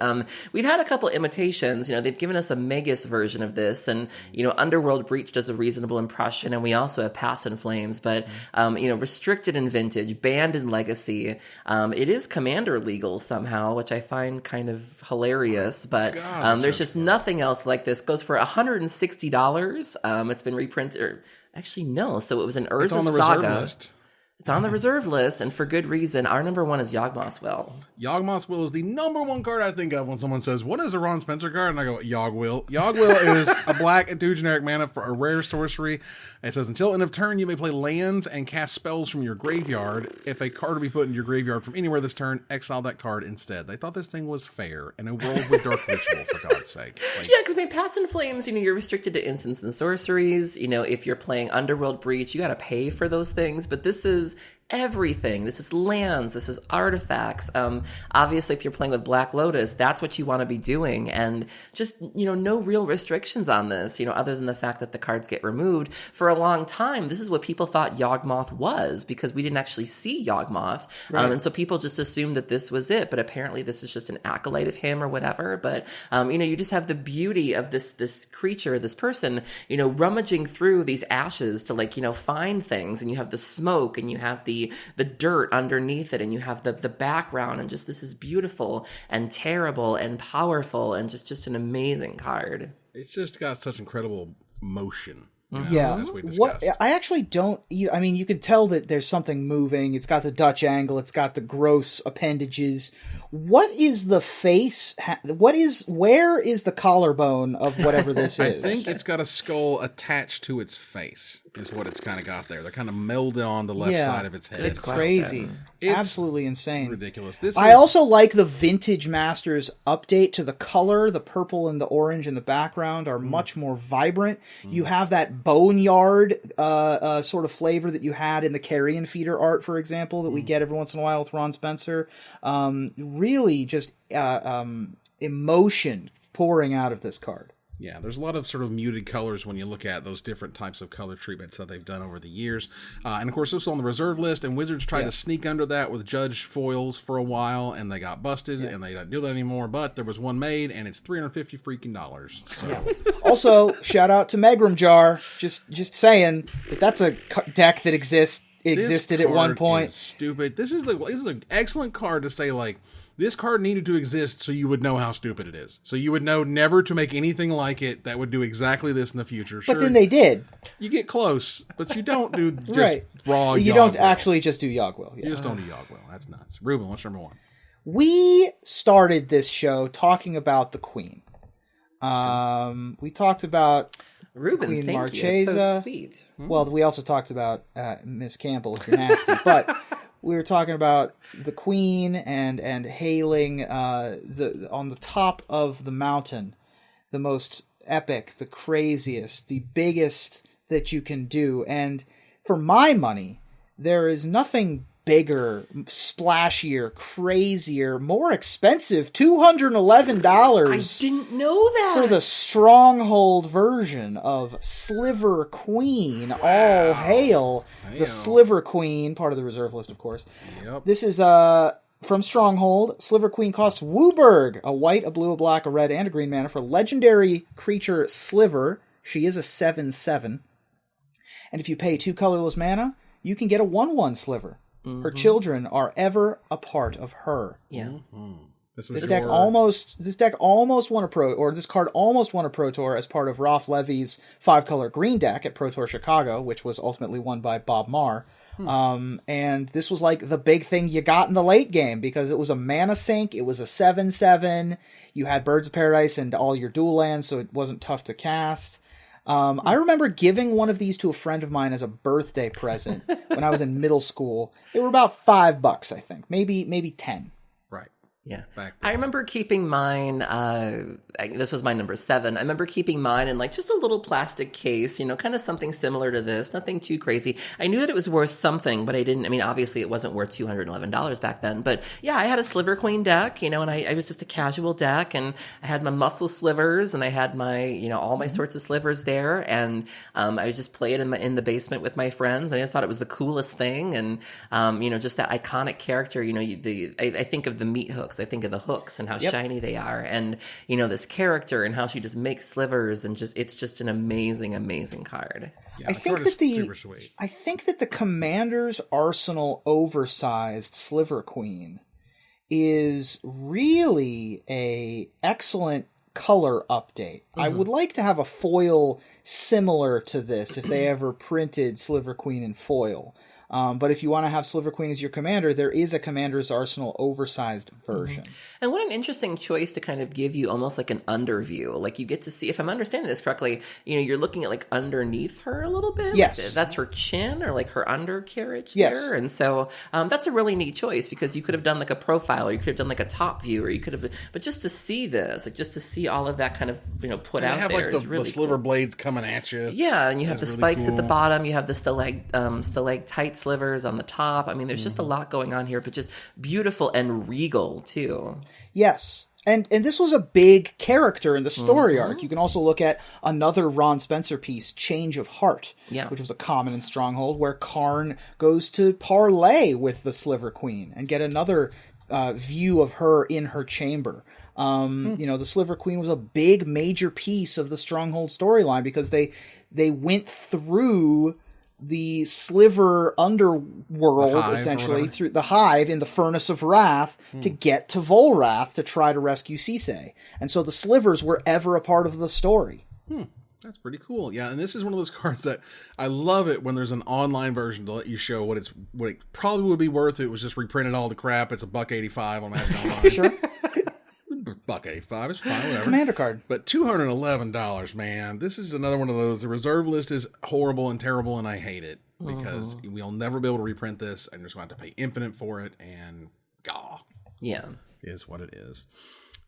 We've had a couple imitations. They've given us a Magus version of this, and, Underworld Breach does a reasonable impression, and we also have Past in Flames, but, restricted in Vintage, banned in Legacy. It is Commander legal somehow, which I find kind of hilarious, but there's just nothing else like this. Goes for $160. It's been reprinted, or Actually, no. So it was an It's Urzas on the reserve Saga. list. It's on the reserve list, and for good reason. Our number 1 is Yogg Boss Will. Yogg Boss Will is the number 1 card I think of when someone says, what is a Ron Spencer card? And I go, Yogg Will. Yogg Will is a black and 2 generic mana for a rare sorcery. It says, until end of turn, you may play lands and cast spells from your graveyard. If a card will be put in your graveyard from anywhere this turn, exile that card instead. They thought this thing was fair in a world with Dark Ritual, for God's sake. Like, Yeah, because Past in Flames, you're restricted to instants and sorceries. If you're playing Underworld Breach, you got to pay for those things. But this is everything. This is lands. This is artifacts. Obviously, if you're playing with Black Lotus, that's what you want to be doing. And just, no real restrictions on this, other than the fact that the cards get removed. For a long time, this is what people thought Yawgmoth was, because we didn't actually see Yawgmoth. Right. And so people just assumed that this was it. But apparently this is just an acolyte of him or whatever. But, you just have the beauty of this creature, this person, rummaging through these ashes to find things. And you have the smoke and you have the dirt underneath it, and you have the background, and just this is beautiful and terrible and powerful and just an amazing card. it's just got such incredible motion. Yeah. As we discussed. I actually don't. I mean, you can tell that there's something moving. It's got the Dutch angle. It's got the gross appendages. What is the face? Where is the collarbone of whatever this I is? think it's got a skull attached to its face, is what it's kind of got there. They're kind of melded on the left side of its head. It's Good crazy. It's Absolutely insane. ridiculous. I also like the Vintage Masters update to the color. The purple and the orange in the background are much more vibrant. You have that boneyard sort of flavor that you had in the Carrion Feeder art, for example, that we get every once in a while with Ron Spencer. Really just emotion pouring out of this card. Yeah, there's a lot of sort of muted colors when you look at those different types of color treatments that they've done over the years. And of course, this was on the reserve list, and Wizards tried to sneak under that with Judge foils for a while, and they got busted, and they don't do that anymore. But there was one made, and it's $350 freaking dollars. So. Also, shout out to Megram Jar. Just saying that that's a deck that existed at one point. Is stupid. This is an excellent card to say, like, this card needed to exist so you would know how stupid it is. So you would know never to make anything like it that would do exactly this in the future. Sure, But then they did. You get close, but you don't do just Right. raw You Yogg don't Will. actually just do Yogg Will. You just don't do Yogg Will. That's nuts. Reuben, what's number 1? We started this show talking about the Queen. We talked about Reuben, Queen thank Marchesa. you. It's so sweet. Well, we also talked about Miss Campbell, if you're nasty. But we were talking about the Queen and hailing on the top of the mountain, the most epic, the craziest, the biggest that you can do. And for my money, there is nothing bigger, splashier, crazier, more expensive, $211. I didn't know that. For the Stronghold version of Sliver Queen. All hail the Sliver Queen, part of the reserve list, of course. Yep. This is from Stronghold. Sliver Queen costs Wooburg, a white, a blue, a black, a red, and a green mana for legendary creature Sliver. She is a 7/7. And if you pay 2 colorless mana, you can get a 1/1 Sliver. Her children are ever a part of her. Yeah. This deck almost won a Pro, or this card almost won a Pro Tour as part of Rolf Levy's 5-color green deck at Pro Tour Chicago, which was ultimately won by Bob Marr. And this was like the big thing you got in the late game, because it was a mana sink, it was a 7/7, you had Birds of Paradise and all your dual lands, so it wasn't tough to cast. I remember giving one of these to a friend of mine as a birthday present when I was in middle school. They were about $5, I think, maybe 10. Right. Yeah. Back I remember keeping mine, this was my number 7. I remember keeping mine in like just a little plastic case, kind of something similar to this, nothing too crazy. I knew that it was worth something, but obviously it wasn't worth $211 back then. But yeah, I had a Sliver Queen deck, and I was just a casual deck, and I had my muscle slivers, and I had my, all my sorts of slivers there, and I would just play it in the basement with my friends, and I just thought it was the coolest thing, and just that iconic character, I think of the meat hooks. I think of the hooks and how shiny they are, and this character and how she just makes slivers, and it's just an amazing, amazing card. Yeah, I think that super sweet. I think that the Commander's Arsenal oversized Sliver Queen is really a excellent color update. I would like to have a foil similar to this if they ever printed Sliver Queen in foil. But if you want to have Sliver Queen as your commander, there is a Commander's Arsenal oversized version. And what an interesting choice to kind of give you almost like an underview. Like you get to see, if I'm understanding this correctly, you're looking at like underneath her a little bit. Yes. Like that's her chin or like her undercarriage Yes. there. And so that's a really neat choice because you could have done like a profile or you could have done like a top view or you could have, but just to see this, like just to see all of that kind of, put And out have there like is the really sliver cool. blades coming at you. Yeah, and you have the That's spikes really at the cool. bottom. You have the stalactite slivers on the top. I mean, there's just a lot going on here, but just beautiful and regal too. Yes. And this was a big character in the story arc. You can also look at another Ron Spencer piece, Change of Heart, which was a common in Stronghold, where Karn goes to parlay with the Sliver Queen and get another view of her in her chamber. The Sliver Queen was a big major piece of the Stronghold storyline because they went through the Sliver underworld, essentially, through the Hive in the Furnace of Wrath to get to Volrath to try to rescue Cisse. And so the Slivers were ever a part of the story. That's pretty cool. Yeah, and this is one of those cards that I love it when there's an online version to let you show what it probably would be worth. It was just reprinted all the crap. It's $1.85 on Magic Online. Sure. $1.85. It's fine, whatever. Commander card. But $211, man. This is another one of those. The reserve list is horrible and terrible, and I hate it because we'll never be able to reprint this. I'm just going to have to pay infinite for it, and Yeah. is what it is.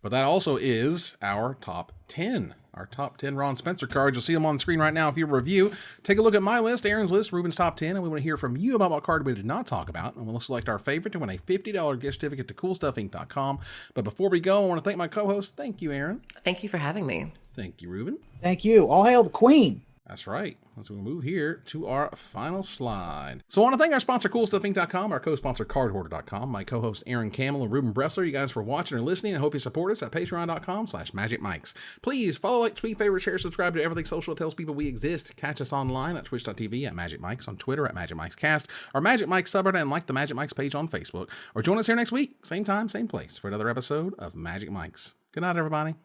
But that also is our top 10. Our top 10 Ron Spencer cards. You'll see them on the screen right now if you review. Take a look at my list, Aaron's list, Reuben's top 10, and we want to hear from you about what card we did not talk about. And we'll select our favorite to win a $50 gift certificate to CoolStuffInc.com. But before we go, I want to thank my co-host. Thank you, Aaron. Thank you for having me. Thank you, Reuben. Thank you. All hail the Queen. That's right. Let's move here to our final slide. So I want to thank our sponsor, CoolStuffInc.com, our co-sponsor, CardHoarder.com, my co-host, Aaron Campbell and Reuben Bressler. You guys for watching or listening. I hope you support us at Patreon.com/MagicMikes. Please follow, like, tweet, favorite, share, subscribe to everything social that tells people we exist. Catch us online at Twitch.tv at Magic Mikes, on Twitter at Magic Mikes Cast, our Magic Mike subreddit, and like the Magic Mikes page on Facebook. Or join us here next week, same time, same place, for another episode of Magic Mikes. Good night, everybody.